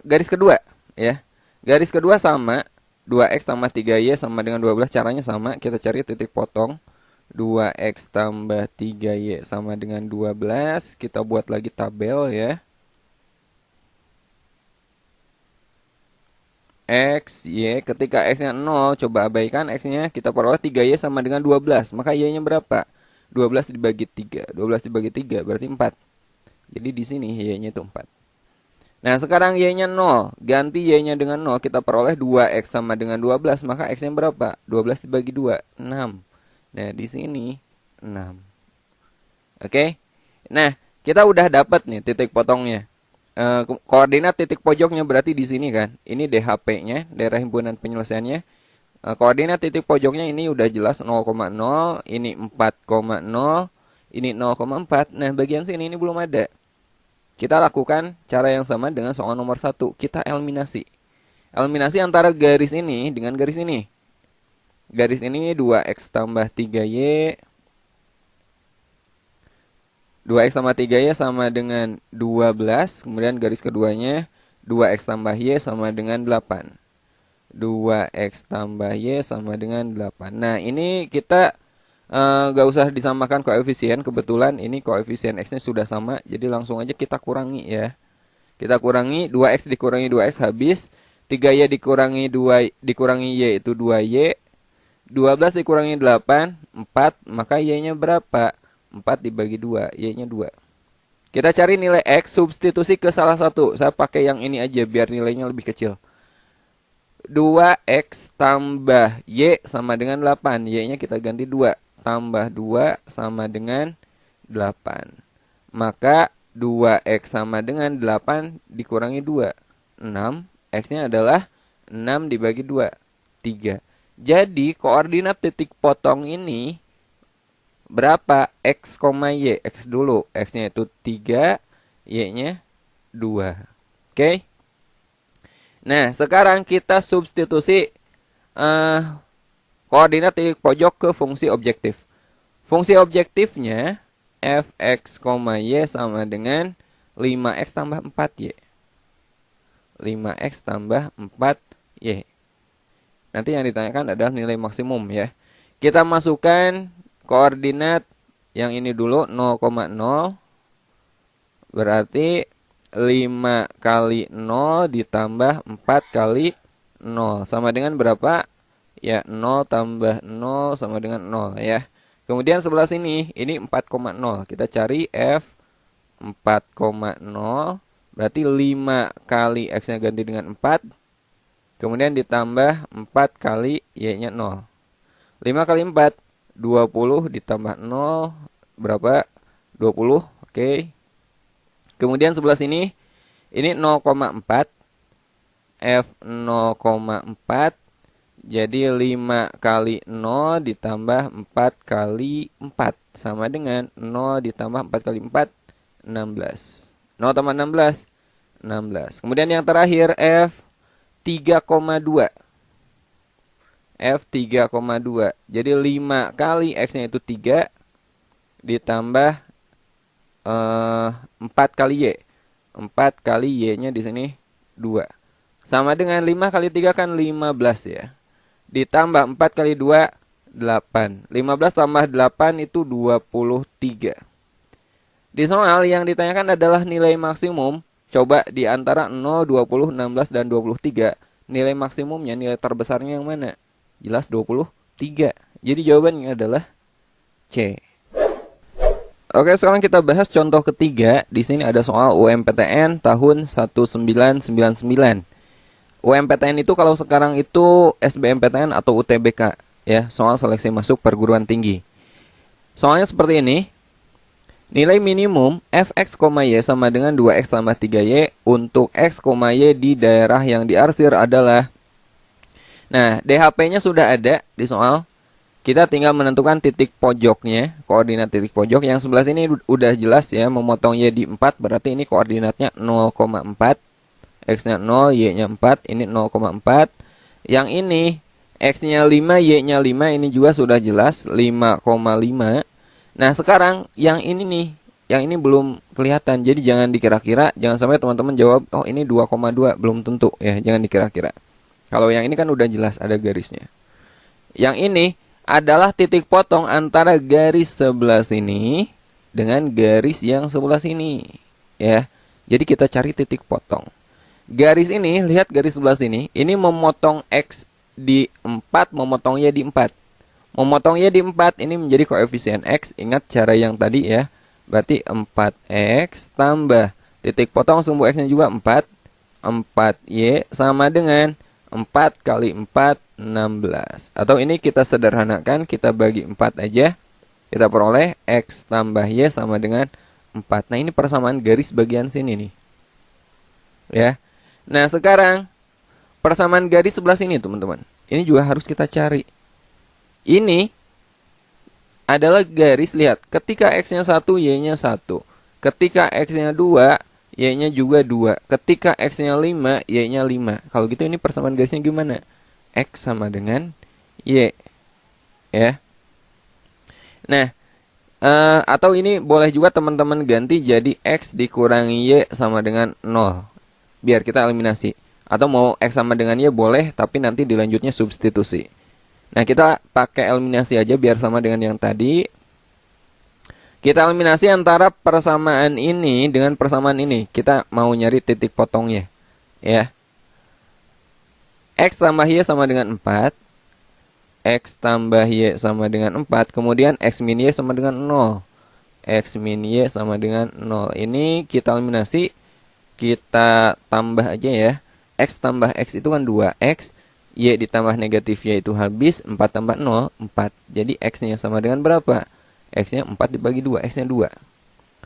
Garis kedua, ya. Garis kedua sama, 2x tambah 3y sama dengan 12, caranya sama. Kita cari titik potong, 2x tambah 3y sama dengan 12. Kita buat lagi tabel, ya. X, Y, ketika X-nya 0, coba abaikan X-nya, kita peroleh 3Y sama dengan 12. Maka Y-nya berapa? 12 dibagi 3. 12 dibagi 3 berarti 4. Jadi di sini Y-nya itu 4. Nah, sekarang Y-nya 0. Ganti Y-nya dengan 0, kita peroleh 2X sama dengan 12. Maka X-nya berapa? 12 dibagi 2, 6. Nah, di sini 6. Oke? Nah, kita udah dapat nih titik potongnya. Koordinat titik pojoknya berarti di sini kan. Ini DHP-nya, daerah himpunan penyelesaiannya. Koordinat titik pojoknya ini udah jelas 0,0, ini 4,0, ini 0,4. Nah, bagian sini ini belum ada. Kita lakukan cara yang sama dengan soal nomor 1. Kita eliminasi. Eliminasi antara garis ini dengan garis ini. Garis ini 2x tambah 3y. 2x tambah 3y sama dengan 12. Kemudian garis keduanya 2x tambah y sama dengan 8. 2x tambah y sama dengan 8. Nah, ini kita gak usah disamakan koefisien. Kebetulan ini koefisien x-nya sudah sama. Jadi langsung aja kita kurangi ya. Kita kurangi 2x dikurangi 2x habis. 3y dikurangi 2 dikurangi y itu 2y. 12 dikurangi 8, 4. Maka y-nya berapa? 4 dibagi 2, y-nya 2. Kita cari nilai x, substitusi ke salah satu. Saya pakai yang ini aja biar nilainya lebih kecil. 2x tambah y sama dengan 8. Y-nya kita ganti 2. Tambah 2 sama dengan 8. Maka 2x sama dengan 8 dikurangi 2. 6. X-nya adalah 6 dibagi 2, 3. Jadi koordinat titik potong ini berapa? X, Y. X dulu. X-nya itu 3. Y-nya 2. Oke. Nah, sekarang kita substitusi koordinat titik pojok ke fungsi objektif. Fungsi objektifnya fx, y sama dengan 5x tambah 4y. 5x tambah 4y. Nanti yang ditanyakan adalah nilai maksimum ya. Kita masukkan koordinat yang ini dulu 0,0 berarti 5 kali 0 ditambah 4 kali 0 sama dengan berapa? Ya 0 tambah 0 sama dengan 0 ya. Kemudian sebelah sini ini 4,0. Kita cari F 4,0 berarti 5 kali X-nya ganti dengan 4. Kemudian ditambah 4 kali Y-nya 0. 5 kali 4 20 ditambah 0 berapa? 20. Oke. Kemudian sebelah sini ini 0,4 F 0,4 jadi 5 kali 0 ditambah 4 kali 4 sama dengan 0 ditambah 4 kali 4 16. 0 tambah 16 16. Kemudian yang terakhir F 3,2. F 3,2. Jadi 5 kali X-nya itu 3 ditambah 4 kali Y. 4 kali Y-nya di sini 2. Sama dengan 5 kali 3 kan 15 ya. Ditambah 4 kali 2, 8. 15 tambah 8 itu 23. Di soal yang ditanyakan adalah nilai maksimum. Coba di antara 0, 20, 16, dan 23. Nilai maksimumnya, nilai terbesarnya yang mana? Jelas 23. Jadi jawabannya adalah C. Oke, sekarang kita bahas contoh ketiga. Di sini ada soal UMPTN tahun 1999. UMPTN itu kalau sekarang itu SBMPTN atau UTBK ya, soal seleksi masuk perguruan tinggi. Soalnya seperti ini. Nilai minimum fx, y sama dengan 2x tambah 3y untuk x, y di daerah yang diarsir adalah. Nah, DHP-nya sudah ada di soal. Kita tinggal menentukan titik pojoknya, koordinat titik pojok. Yang sebelah sini udah jelas ya, memotong y di 4, berarti ini koordinatnya 0,4. X-nya 0, y-nya 4, ini 0,4. Yang ini, X-nya 5, y-nya 5, ini juga sudah jelas, 5,5. Nah, sekarang yang ini nih, yang ini belum kelihatan. Jadi jangan dikira-kira, jangan sampai teman-teman jawab, oh ini 2,2, belum tentu ya, jangan dikira-kira. Kalau yang ini kan udah jelas ada garisnya. Yang ini adalah titik potong antara garis sebelah sini dengan garis yang sebelah sini ya. Jadi kita cari titik potong. Garis ini, lihat garis sebelah sini, ini memotong X di 4, memotong Y di 4. Memotong Y di 4 ini menjadi koefisien X. Ingat cara yang tadi ya. Berarti 4X tambah titik potong sumbu X-nya juga 4. 4Y sama dengan 4 kali 4, 16. Atau ini kita sederhanakan, kita bagi 4 aja. Kita peroleh X tambah Y sama dengan 4. Nah, ini persamaan garis bagian sini nih. Ya. Nah, sekarang persamaan garis sebelah sini, teman-teman. Ini juga harus kita cari. Ini adalah garis, lihat. Ketika X-nya 1, Y-nya 1. Ketika X-nya 2, Y-nya juga 2. Ketika X-nya 5, Y-nya 5. Kalau gitu ini persamaan garisnya gimana? X sama dengan Y. Ya. Nah, atau ini boleh juga teman-teman ganti jadi X dikurangi Y sama dengan 0. Biar kita eliminasi. Atau mau X sama dengan Y boleh, tapi nanti dilanjutnya substitusi. Nah, kita pakai eliminasi aja biar sama dengan yang tadi. Kita eliminasi antara persamaan ini dengan persamaan ini. Kita mau nyari titik potongnya. Ya. X tambah Y sama dengan 4. X tambah Y sama dengan 4. Kemudian X min Y sama dengan 0. X min Y sama dengan 0. Ini kita eliminasi. Kita tambah aja ya. X tambah X itu kan 2X. Y ditambah negatif Y itu habis. 4 tambah 0, 4. Jadi X-nya sama dengan berapa? X-nya 4 dibagi 2. X-nya 2.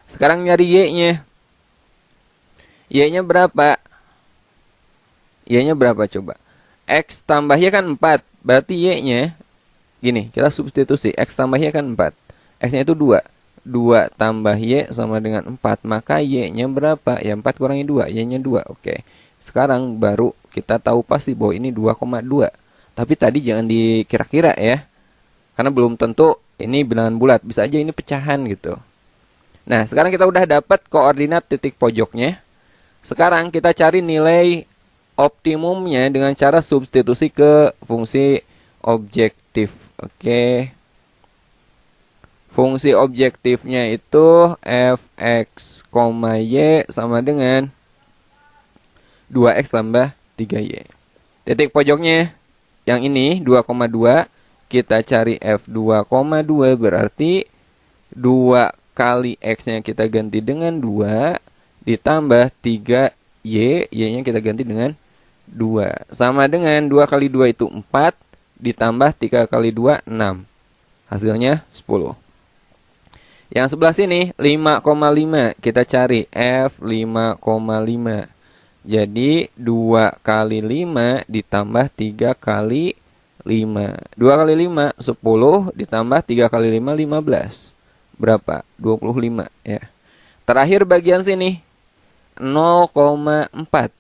Sekarang nyari Y-nya. Y-nya berapa? Y-nya berapa coba? X tambah Y kan 4. Berarti Y-nya, gini, kita substitusi. X tambah Y kan 4. X-nya itu 2. 2 tambah Y sama dengan 4. Maka Y-nya berapa? Ya 4 kurangi 2. Y-nya 2. Oke. Sekarang baru kita tahu pasti bahwa ini 2,2. Tapi tadi jangan dikira-kira ya. Karena belum tentu ini bilangan bulat. Bisa aja ini pecahan gitu. Nah, sekarang kita udah dapat koordinat titik pojoknya. Sekarang kita cari nilai optimumnya dengan cara substitusi ke fungsi objektif. Oke. Fungsi objektifnya itu fx, y sama dengan 2x tambah 3y. Titik pojoknya yang ini 2,2. Kita cari f2,2 berarti 2 kali x-nya kita ganti dengan 2 ditambah 3y, y-nya kita ganti dengan 2. Sama dengan 2 kali 2 itu 4 ditambah 3 kali 2 6. Hasilnya 10. Yang sebelah sini 5,5. Kita cari f 5,5. Jadi 2 kali 5 ditambah 3 kali 5. 2 kali 5 10 ditambah 3 kali 5 15. Berapa? 25 ya. Terakhir bagian sini 0,4.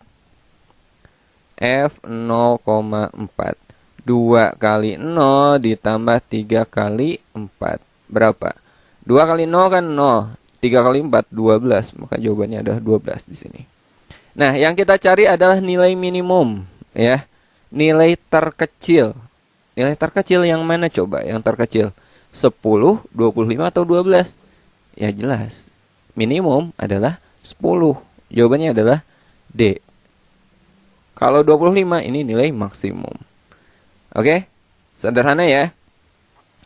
F 0,4. 2 kali 0 ditambah 3 kali 4. Berapa? 2 kali 0 kan 0. 3 kali 4, 12. Maka jawabannya adalah 12 di sini. Nah, yang kita cari adalah nilai minimum. Ya, nilai terkecil. Nilai terkecil yang mana coba? Yang terkecil 10, 25, atau 12? Ya jelas. Minimum adalah 10. Jawabannya adalah D. Kalau 25 ini nilai maksimum. Oke, sederhana ya.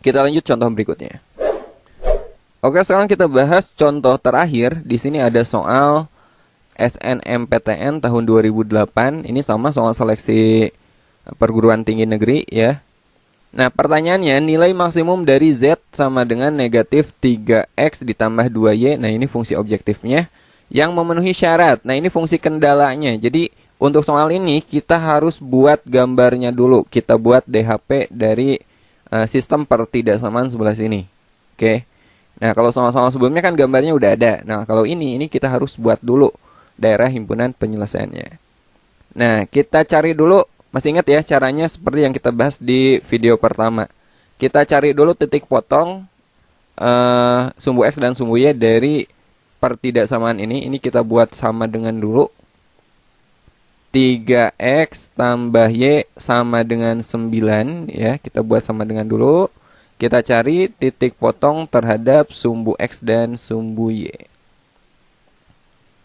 Kita lanjut contoh berikutnya. Oke, sekarang kita bahas contoh terakhir. Di sini ada soal SNMPTN tahun 2008. Ini sama soal seleksi perguruan tinggi negeri ya. Nah, pertanyaannya nilai maksimum dari Z sama dengan negatif 3X ditambah 2Y. Nah, ini fungsi objektifnya yang memenuhi syarat. Nah, ini fungsi kendalanya. Jadi, untuk soal ini kita harus buat gambarnya dulu. Kita buat DHP dari sistem pertidaksamaan sebelah sini. Oke. Nah, kalau soal-soal sebelumnya kan gambarnya udah ada. Nah, kalau ini kita harus buat dulu daerah himpunan penyelesaiannya. Nah, kita cari dulu. Masih ingat ya caranya seperti yang kita bahas di video pertama. Kita cari dulu titik potong sumbu X dan sumbu Y dari pertidaksamaan ini. Ini kita buat sama dengan dulu. 3X tambah Y sama dengan 9 ya. Kita buat sama dengan dulu. Kita cari titik potong terhadap sumbu X dan sumbu Y.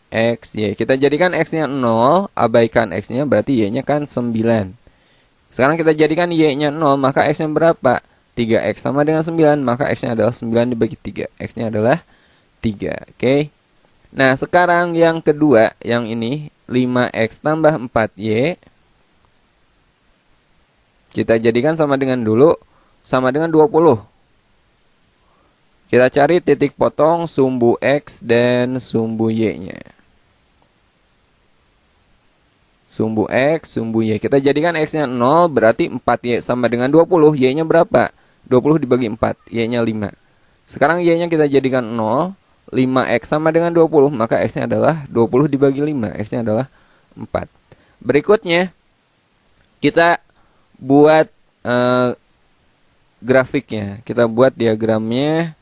X, Y. Kita jadikan X-nya 0, abaikan X-nya berarti Y-nya kan 9. Sekarang kita jadikan Y-nya 0, maka X-nya berapa? 3X sama dengan 9, maka X-nya adalah 9 dibagi 3. X-nya adalah 3, oke. Nah, sekarang yang kedua, yang ini 5X tambah 4Y. Kita jadikan sama dengan dulu, sama dengan 20. Kita cari titik potong sumbu X dan sumbu Y-nya. Sumbu X, sumbu Y. Kita jadikan X-nya 0, berarti 4Y sama dengan 20. Y-nya berapa? 20 dibagi 4, Y-nya 5. Sekarang Y-nya kita jadikan 0. 5X sama dengan 20, maka X-nya adalah 20 dibagi 5, X-nya adalah 4. Berikutnya, kita buat grafiknya. Kita buat diagramnya.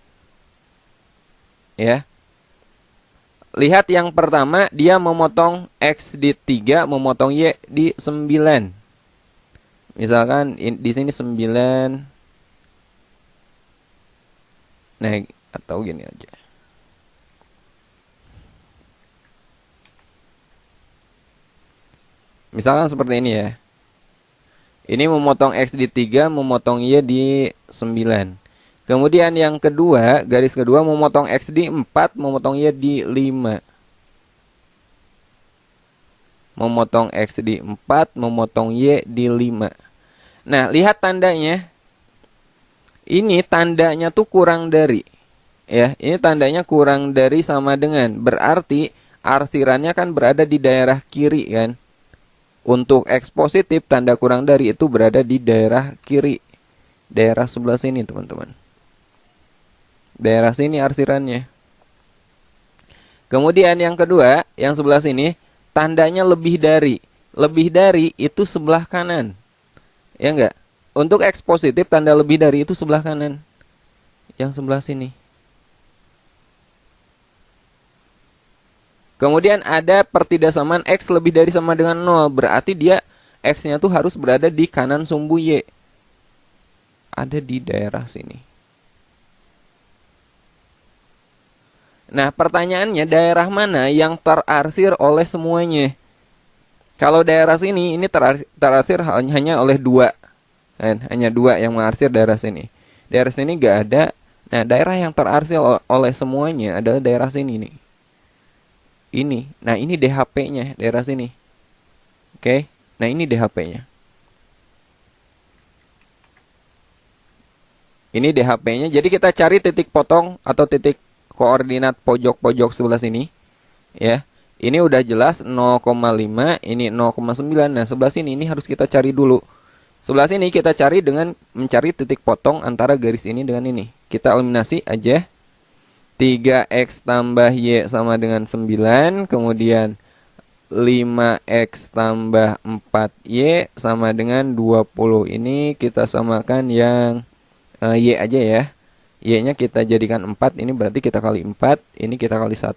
Ya. Lihat yang pertama, dia memotong X di 3, memotong Y di 9. Misalkan di sini 9. Nah, atau gini aja. Misalkan seperti ini ya. Ini memotong X di 3, memotong Y di 9. Kemudian yang kedua, garis kedua memotong X di 4, memotong Y di 5. Memotong X di 4, memotong Y di 5. Nah, lihat tandanya. Ini tandanya tuh kurang dari. Ya, ini tandanya kurang dari sama dengan. Berarti arsirannya kan berada di daerah kiri kan. Untuk X positif, tanda kurang dari itu berada di daerah kiri. Daerah sebelah sini, teman-teman. Daerah sini arsirannya. Kemudian yang kedua, yang sebelah sini, tandanya lebih dari. Lebih dari itu sebelah kanan. Ya enggak? Untuk X positif, tanda lebih dari itu sebelah kanan. Yang sebelah sini. Kemudian ada pertidaksamaan X lebih dari sama dengan 0. Berarti dia X-nya tuh harus berada di kanan sumbu Y. Ada di daerah sini. Nah, pertanyaannya daerah mana yang terarsir oleh semuanya? Kalau daerah sini, ini terarsir hanya oleh 2. Dan hanya 2 yang mengarsir daerah sini. Daerah sini nggak ada. Nah, daerah yang terarsir oleh semuanya adalah daerah sini nih. Ini. Nah, ini DHP-nya, daerah sini. Oke. Nah, ini DHP-nya. Ini DHP-nya. Jadi kita cari titik potong atau titik koordinat pojok-pojok sebelah sini. Ya. Ini udah jelas 0,5, ini 0,9. Nah, sebelah sini ini harus kita cari dulu. Sebelah sini kita cari dengan mencari titik potong antara garis ini dengan ini. Kita eliminasi aja. 3X tambah Y sama dengan 9. Kemudian 5x tambah 4y sama dengan 20. Ini kita samakan yang y aja ya. Y-nya kita jadikan 4, ini berarti kita kali 4, ini kita kali 1.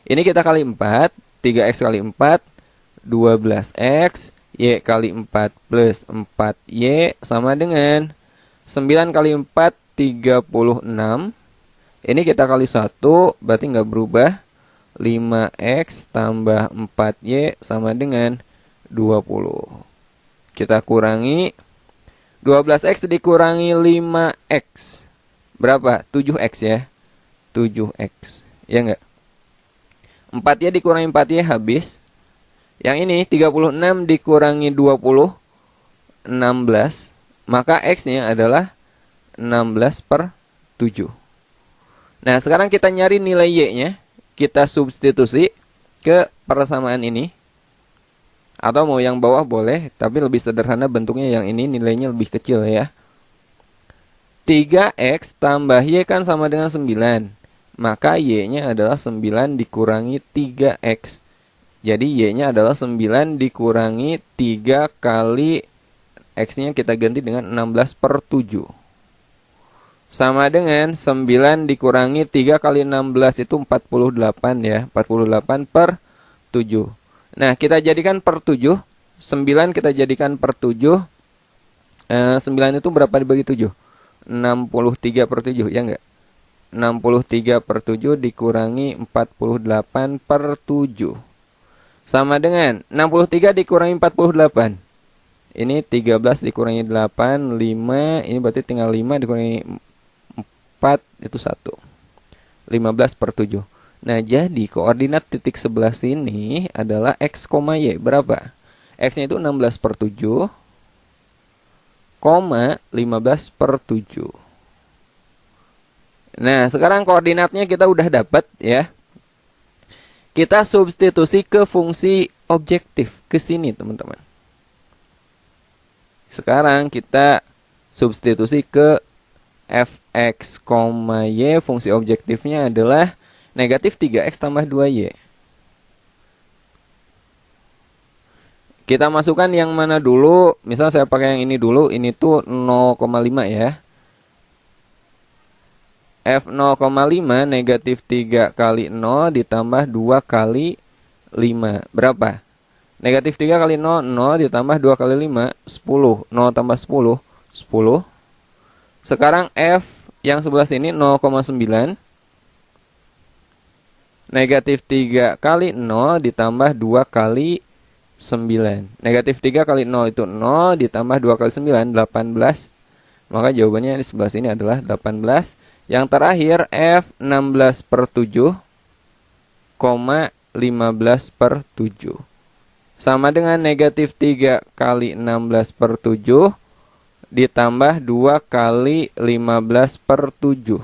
Ini kita kali 4, 3x kali 4, 12x, y kali 4 plus 4y sama dengan 9 kali 4, 36. Ini kita kali 1, berarti nggak berubah. 5x tambah 4y sama dengan 20. Kita kurangi. 12x dikurangi 5x. Berapa? 7x ya. 7x. Ya enggak? 4y dikurangi 4y habis. Yang ini 36 dikurangi 20. 16. Maka x-nya adalah 16 per 7. Nah, sekarang kita nyari nilai y-nya. Kita substitusi ke persamaan ini. Atau mau yang bawah boleh, tapi lebih sederhana bentuknya yang ini, nilainya lebih kecil ya. 3x tambah y kan sama dengan 9. Maka y-nya adalah 9 dikurangi 3x. Jadi y-nya adalah 9 dikurangi 3 kali x-nya kita ganti dengan 16 per 7. Sama dengan 9 dikurangi 3 kali 16 itu 48 ya. 48 per 7. Nah, kita jadikan per 7. 9 kita jadikan per 7. 9 itu berapa dibagi 7? 63 per 7, ya enggak? 63 per 7 dikurangi 48 per 7. Sama dengan 63 dikurangi 48. Ini 13 dikurangi 8, 5. Ini berarti tinggal 5 dikurangi 4, itu 1. 15 per 7. Nah, jadi koordinat titik sebelah sini adalah x, y. Berapa? X-nya itu 16 per 7, 15 per 7. Nah, sekarang koordinatnya kita udah dapat ya. Kita substitusi ke fungsi objektif ke sini, teman-teman. Sekarang kita substitusi ke fx, y. Fungsi objektifnya adalah negatif 3x tambah 2y. Kita masukkan yang mana dulu? Misal saya pakai yang ini dulu. Ini tuh 0,5 ya. F 0,5 negatif 3 kali 0 ditambah 2 kali 5. Berapa? Negatif 3 kali 0, 0 ditambah 2 kali 5, 10. 0 tambah 10, 10. Sekarang F yang sebelah sini 0,9. Negatif 3 kali 0 ditambah 2 kali 9. Negatif 3 kali 0 itu 0 ditambah 2 kali 9, 18. Maka jawabannya di sebelah sini adalah 18. Yang terakhir F 16 per 7, 15 per 7. Sama dengan negatif 3 kali 16 per 7 ditambah 2 kali 15 per 7.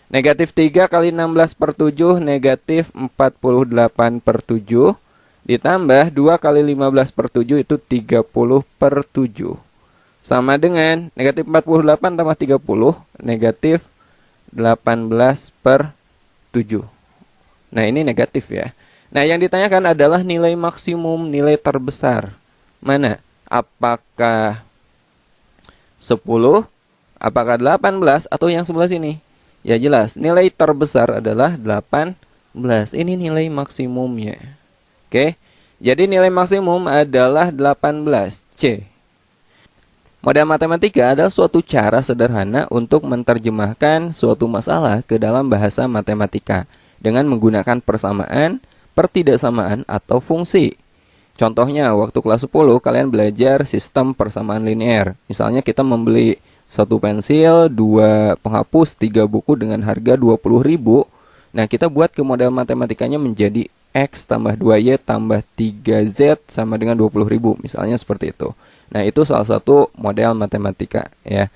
Negatif 3 kali 16 per 7 negatif 48 per 7 ditambah 2 kali 15 per 7 itu 30 per 7. Sama dengan negatif 48 tambah 30 negatif 18 per 7. Nah, ini negatif ya. Nah, yang ditanyakan adalah nilai maksimum, nilai terbesar. Mana? Apakah 10, apakah 18, atau yang sebelah sini? Ya jelas, nilai terbesar adalah 18. Ini nilai maksimumnya. Oke, jadi nilai maksimum adalah 18. C. Model matematika adalah suatu cara sederhana untuk menerjemahkan suatu masalah ke dalam bahasa matematika dengan menggunakan persamaan, pertidaksamaan, atau fungsi. Contohnya, waktu kelas 10 kalian belajar sistem persamaan linear. Misalnya kita membeli 1 pensil, 2 penghapus, 3 buku dengan harga 20.000. Nah, kita buat ke model matematikanya menjadi X tambah 2Y tambah 3Z sama dengan 20.000. Misalnya seperti itu. Nah, itu salah satu model matematika ya.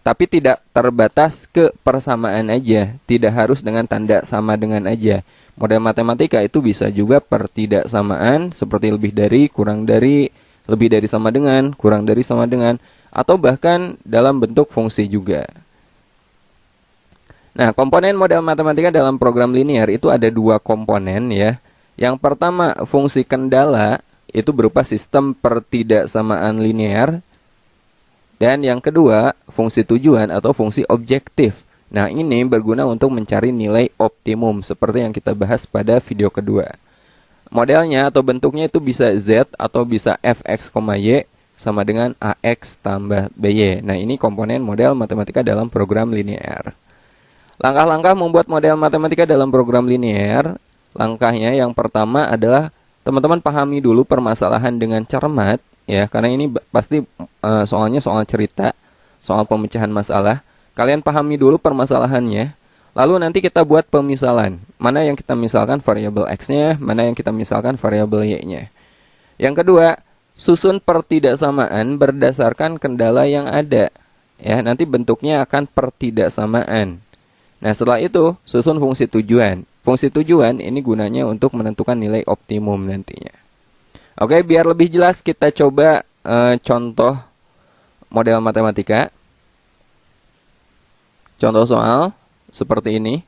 Tapi tidak terbatas ke persamaan aja. Tidak harus dengan tanda sama dengan aja. Model matematika itu bisa juga pertidaksamaan seperti lebih dari, kurang dari, lebih dari sama dengan, kurang dari sama dengan, atau bahkan dalam bentuk fungsi juga. Nah, komponen model matematika dalam program linear itu ada 2 komponen ya. Yang pertama, fungsi kendala itu berupa sistem pertidaksamaan linear. Dan yang kedua, fungsi tujuan atau fungsi objektif. Nah, ini berguna untuk mencari nilai optimum seperti yang kita bahas pada video kedua. Modelnya atau bentuknya itu bisa Z atau bisa Fx, Y sama dengan AX tambah BY. Nah, ini komponen model matematika dalam program linear. Langkah-langkah membuat model matematika dalam program linear. Langkahnya yang pertama adalah teman-teman pahami dulu permasalahan dengan cermat, ya, karena ini pasti soalnya soal cerita, soal pemecahan masalah. Kalian pahami dulu permasalahannya, lalu nanti kita buat pemisalan. Mana yang kita misalkan variabel X-nya, mana yang kita misalkan variabel Y-nya. Yang kedua, susun pertidaksamaan berdasarkan kendala yang ada. Ya, nanti bentuknya akan pertidaksamaan. Nah, setelah itu, susun fungsi tujuan. Fungsi tujuan ini gunanya untuk menentukan nilai optimum nantinya. Oke, biar lebih jelas kita coba contoh model matematika. Contoh soal seperti ini.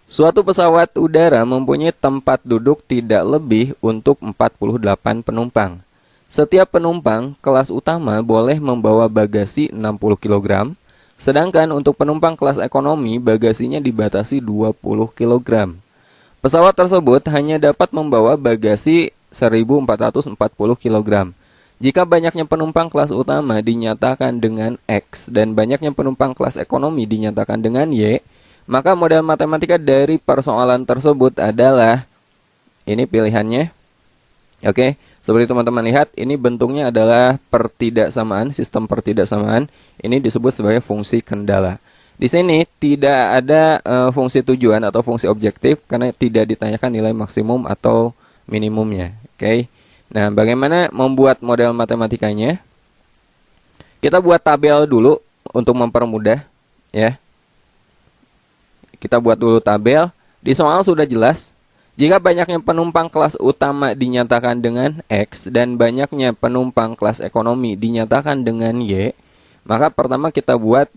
Suatu pesawat udara mempunyai tempat duduk tidak lebih untuk 48 penumpang. Setiap penumpang kelas utama boleh membawa bagasi 60 kg, sedangkan untuk penumpang kelas ekonomi bagasinya dibatasi 20 kg. Pesawat tersebut hanya dapat membawa bagasi 1440 kg. Jika banyaknya penumpang kelas utama dinyatakan dengan X dan banyaknya penumpang kelas ekonomi dinyatakan dengan Y, maka model matematika dari persoalan tersebut adalah ini pilihannya. Oke, seperti teman-teman lihat, ini bentuknya adalah pertidaksamaan, sistem pertidaksamaan. Ini disebut sebagai fungsi kendala. Di sini tidak ada fungsi tujuan atau fungsi objektif karena tidak ditanyakan nilai maksimum atau minimumnya. Oke. Nah, bagaimana membuat model matematikanya? Kita buat tabel dulu untuk mempermudah, ya. Kita buat dulu tabel. Di soal sudah jelas, jika banyaknya penumpang kelas utama dinyatakan dengan X dan banyaknya penumpang kelas ekonomi dinyatakan dengan Y, maka pertama kita buat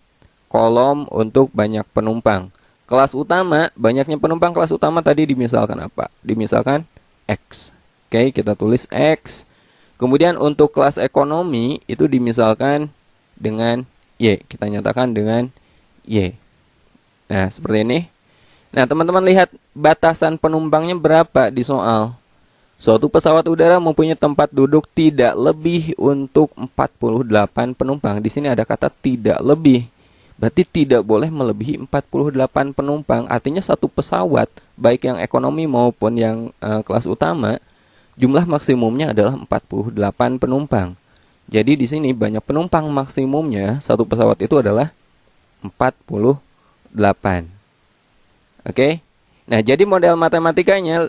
kolom untuk banyak penumpang. Kelas utama, banyaknya penumpang kelas utama tadi dimisalkan apa? Dimisalkan X. Oke, kita tulis X. Kemudian untuk kelas ekonomi itu dimisalkan dengan Y. Kita nyatakan dengan Y. Nah, seperti ini. Nah, teman-teman lihat batasan penumpangnya berapa di soal. Suatu pesawat udara mempunyai tempat duduk tidak lebih untuk 48 penumpang. Di sini ada kata tidak lebih. Berarti tidak boleh melebihi 48 penumpang. Artinya satu pesawat, baik yang ekonomi maupun yang kelas utama, jumlah maksimumnya adalah 48 penumpang. Jadi di sini banyak penumpang maksimumnya satu pesawat itu adalah 48. Oke. Nah, jadi model matematikanya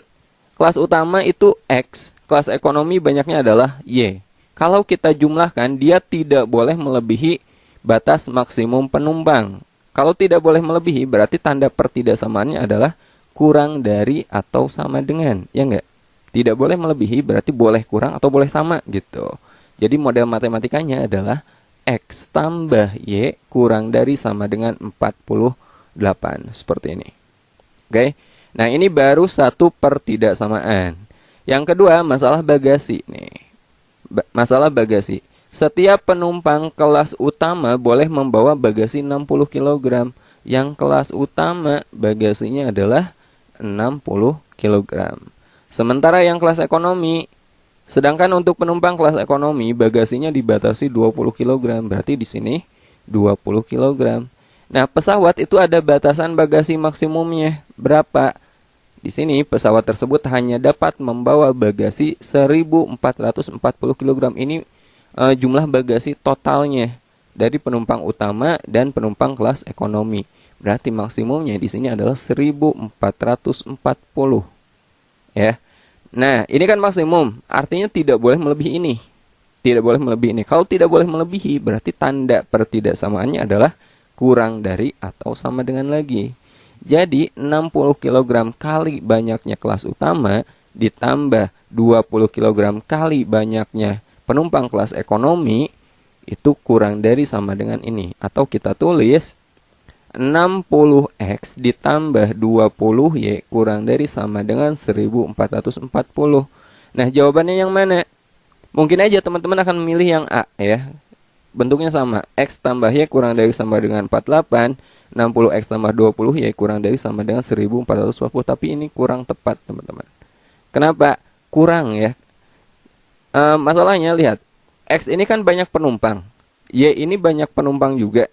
kelas utama itu X, kelas ekonomi banyaknya adalah Y. Kalau kita jumlahkan, dia tidak boleh melebihi batas maksimum penumpang. Kalau tidak boleh melebihi, berarti tanda pertidaksamaannya adalah kurang dari atau sama dengan, ya enggak? Tidak boleh melebihi berarti boleh kurang atau boleh sama gitu. Jadi model matematikanya adalah X tambah Y kurang dari sama dengan 48. Seperti ini. Oke. Nah, ini baru satu pertidaksamaan. Yang kedua, masalah bagasi nih. Masalah bagasi. Setiap penumpang kelas utama boleh membawa bagasi 60 kg. Yang kelas utama bagasinya adalah 60 kg. Sementara yang kelas ekonomi, sedangkan untuk penumpang kelas ekonomi bagasinya dibatasi 20 kg. Berarti di sini 20 kg. Nah, pesawat itu ada batasan bagasi maksimumnya berapa? Di sini pesawat tersebut hanya dapat membawa bagasi 1440 kg. Ini jumlah bagasi totalnya dari penumpang utama dan penumpang kelas ekonomi. Berarti maksimumnya di sini adalah 1440. Ya. Nah, ini kan maksimum, artinya tidak boleh melebihi ini. Tidak boleh melebihi ini. Kalau tidak boleh melebihi, berarti tanda pertidaksamaannya adalah kurang dari atau sama dengan lagi. Jadi 60 kg kali banyaknya kelas utama ditambah 20 kg kali banyaknya penumpang kelas ekonomi itu kurang dari sama dengan ini. Atau kita tulis 60x ditambah 20y kurang dari sama dengan 1440. Nah, jawabannya yang mana? Mungkin aja teman-teman akan memilih yang A ya. Bentuknya sama, x tambah y kurang dari sama dengan 48, 60x tambah 20y kurang dari sama dengan 1440. Tapi ini kurang tepat teman-teman. Kenapa? Kurang ya. Masalahnya lihat, x ini kan banyak penumpang, y ini banyak penumpang juga.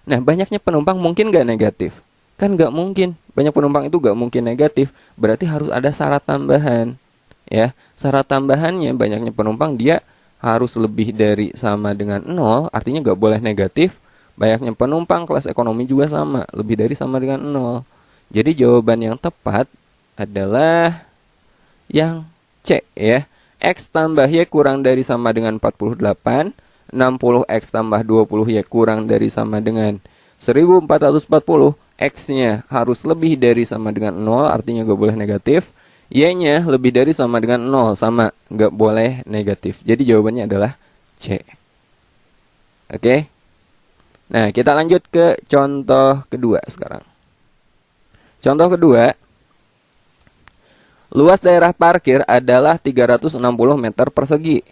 Nah, banyaknya penumpang mungkin nggak negatif? Kan nggak mungkin. Banyak penumpang itu nggak mungkin negatif. Berarti harus ada syarat tambahan. Ya, syarat tambahannya banyaknya penumpang dia harus lebih dari sama dengan 0. Artinya nggak boleh negatif. Banyaknya penumpang kelas ekonomi juga sama. Lebih dari sama dengan 0. Jadi jawaban yang tepat adalah yang C ya. X tambah Y kurang dari sama dengan 48. 60x tambah 20y kurang dari sama dengan 1440. X-nya harus lebih dari sama dengan 0, artinya nggak boleh negatif. Y-nya lebih dari sama dengan 0, sama, nggak boleh negatif. Jadi jawabannya adalah C. Oke. Nah, kita lanjut ke contoh kedua sekarang. Contoh kedua, luas daerah parkir adalah 360 meter persegi.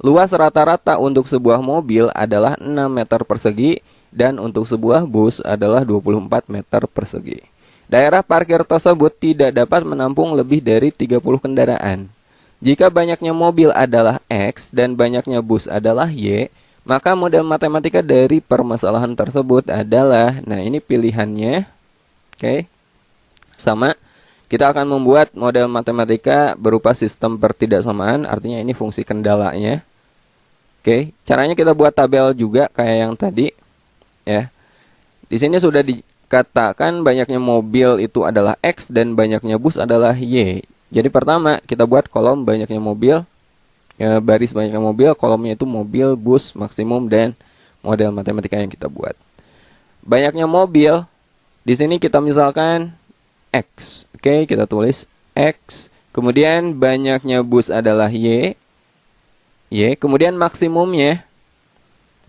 Luas rata-rata untuk sebuah mobil adalah 6 meter persegi dan untuk sebuah bus adalah 24 meter persegi. Daerah parkir tersebut tidak dapat menampung lebih dari 30 kendaraan. Jika banyaknya mobil adalah X dan banyaknya bus adalah Y, maka model matematika dari permasalahan tersebut adalah, nah ini pilihannya, oke, sama. Kita akan membuat model matematika berupa sistem pertidaksamaan, artinya ini fungsi kendalanya. Oke, caranya kita buat tabel juga kayak yang tadi ya. Di sini sudah dikatakan banyaknya mobil itu adalah X dan banyaknya bus adalah Y. Jadi pertama kita buat kolom banyaknya mobil, ya, baris banyaknya mobil, kolomnya itu mobil, bus, maksimum, dan model matematika yang kita buat. Banyaknya mobil, di sini kita misalkan X. Oke, kita tulis X. Kemudian banyaknya bus adalah Y. Kemudian maksimumnya,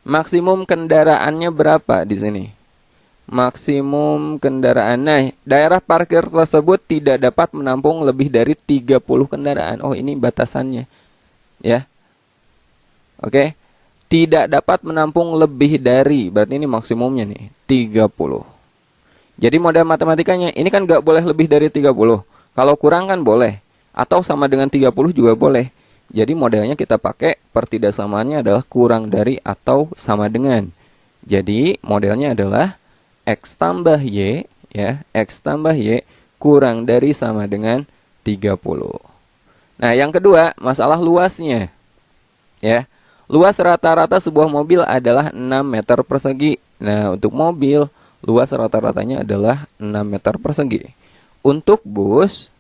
maksimum kendaraannya berapa di sini? Maksimum kendaraan. Nah, daerah parkir tersebut tidak dapat menampung lebih dari 30 kendaraan. Oh, ini batasannya. Ya. Oke. Tidak dapat menampung lebih dari, berarti ini maksimumnya nih, 30. Jadi model matematikanya, ini kan nggak boleh lebih dari 30. Kalau kurang kan boleh. Atau sama dengan 30 juga boleh. Jadi modelnya kita pakai pertidaksamaannya adalah kurang dari atau sama dengan. Jadi modelnya adalah X tambah Y, ya, X tambah Y kurang dari sama dengan 30. Nah, yang kedua, masalah luasnya. Ya. Luas rata-rata sebuah mobil adalah 6 meter persegi. Nah, untuk mobil, luas rata-ratanya adalah 6 meter persegi. Untuk bus,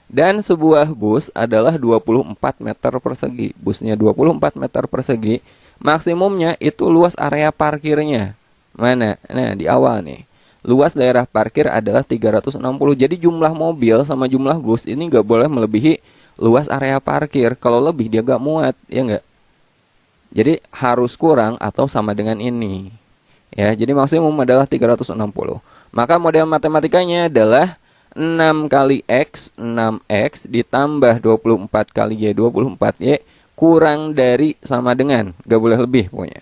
dan sebuah bus adalah 24 meter persegi. Busnya 24 meter persegi. Maksimumnya itu luas area parkirnya. Mana? Nah, di awal nih. Luas daerah parkir adalah 360. Jadi jumlah mobil sama jumlah bus ini nggak boleh melebihi luas area parkir. Kalau lebih dia nggak muat, ya nggak? Jadi harus kurang atau sama dengan ini. Ya, jadi maksimum adalah 360. Maka model matematikanya adalah 6 kali X, 6X ditambah 24 kali Y, 24Y kurang dari sama dengan, gak boleh lebih pokoknya.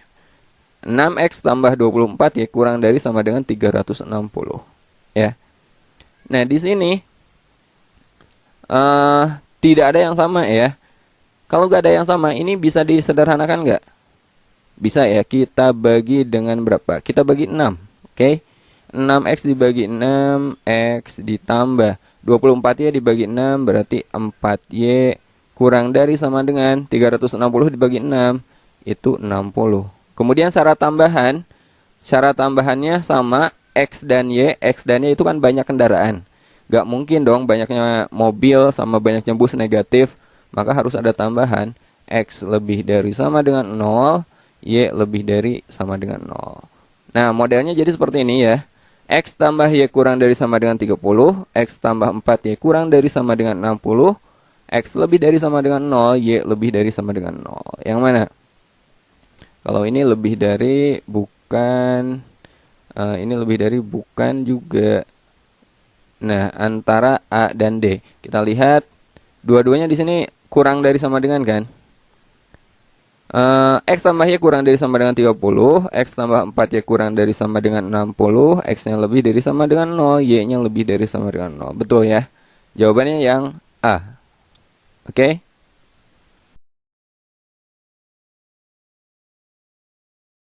6X tambah 24Y kurang dari sama dengan 360. Ya. Nah, di sini tidak ada yang sama ya. Kalau gak ada yang sama, ini bisa disederhanakan gak? Bisa ya, kita bagi dengan berapa? Kita bagi 6, oke? 6X dibagi 6, X ditambah 24Y dibagi 6, berarti 4Y kurang dari sama dengan 360 dibagi 6, itu 60. Kemudian syarat tambahannya sama, X dan Y itu kan banyak kendaraan. Gak mungkin dong banyaknya mobil sama banyaknya bus negatif, maka harus ada tambahan, X lebih dari sama dengan 0, Y lebih dari sama dengan 0. Nah, modelnya jadi seperti ini ya. X tambah Y kurang dari sama dengan 30, X tambah 4Y kurang dari sama dengan 60, X lebih dari sama dengan 0, Y lebih dari sama dengan 0. Yang mana? Kalau ini lebih dari, bukan, Ini lebih dari, bukan juga. Nah, antara A dan D. Kita lihat dua-duanya di sini kurang dari sama dengan kan? X tambah Y kurang dari sama dengan 30, X tambah 4 Y kurang dari sama dengan 60, X-nya lebih dari sama dengan 0, Y-nya lebih dari sama dengan 0. Betul ya? Jawabannya yang A. Oke?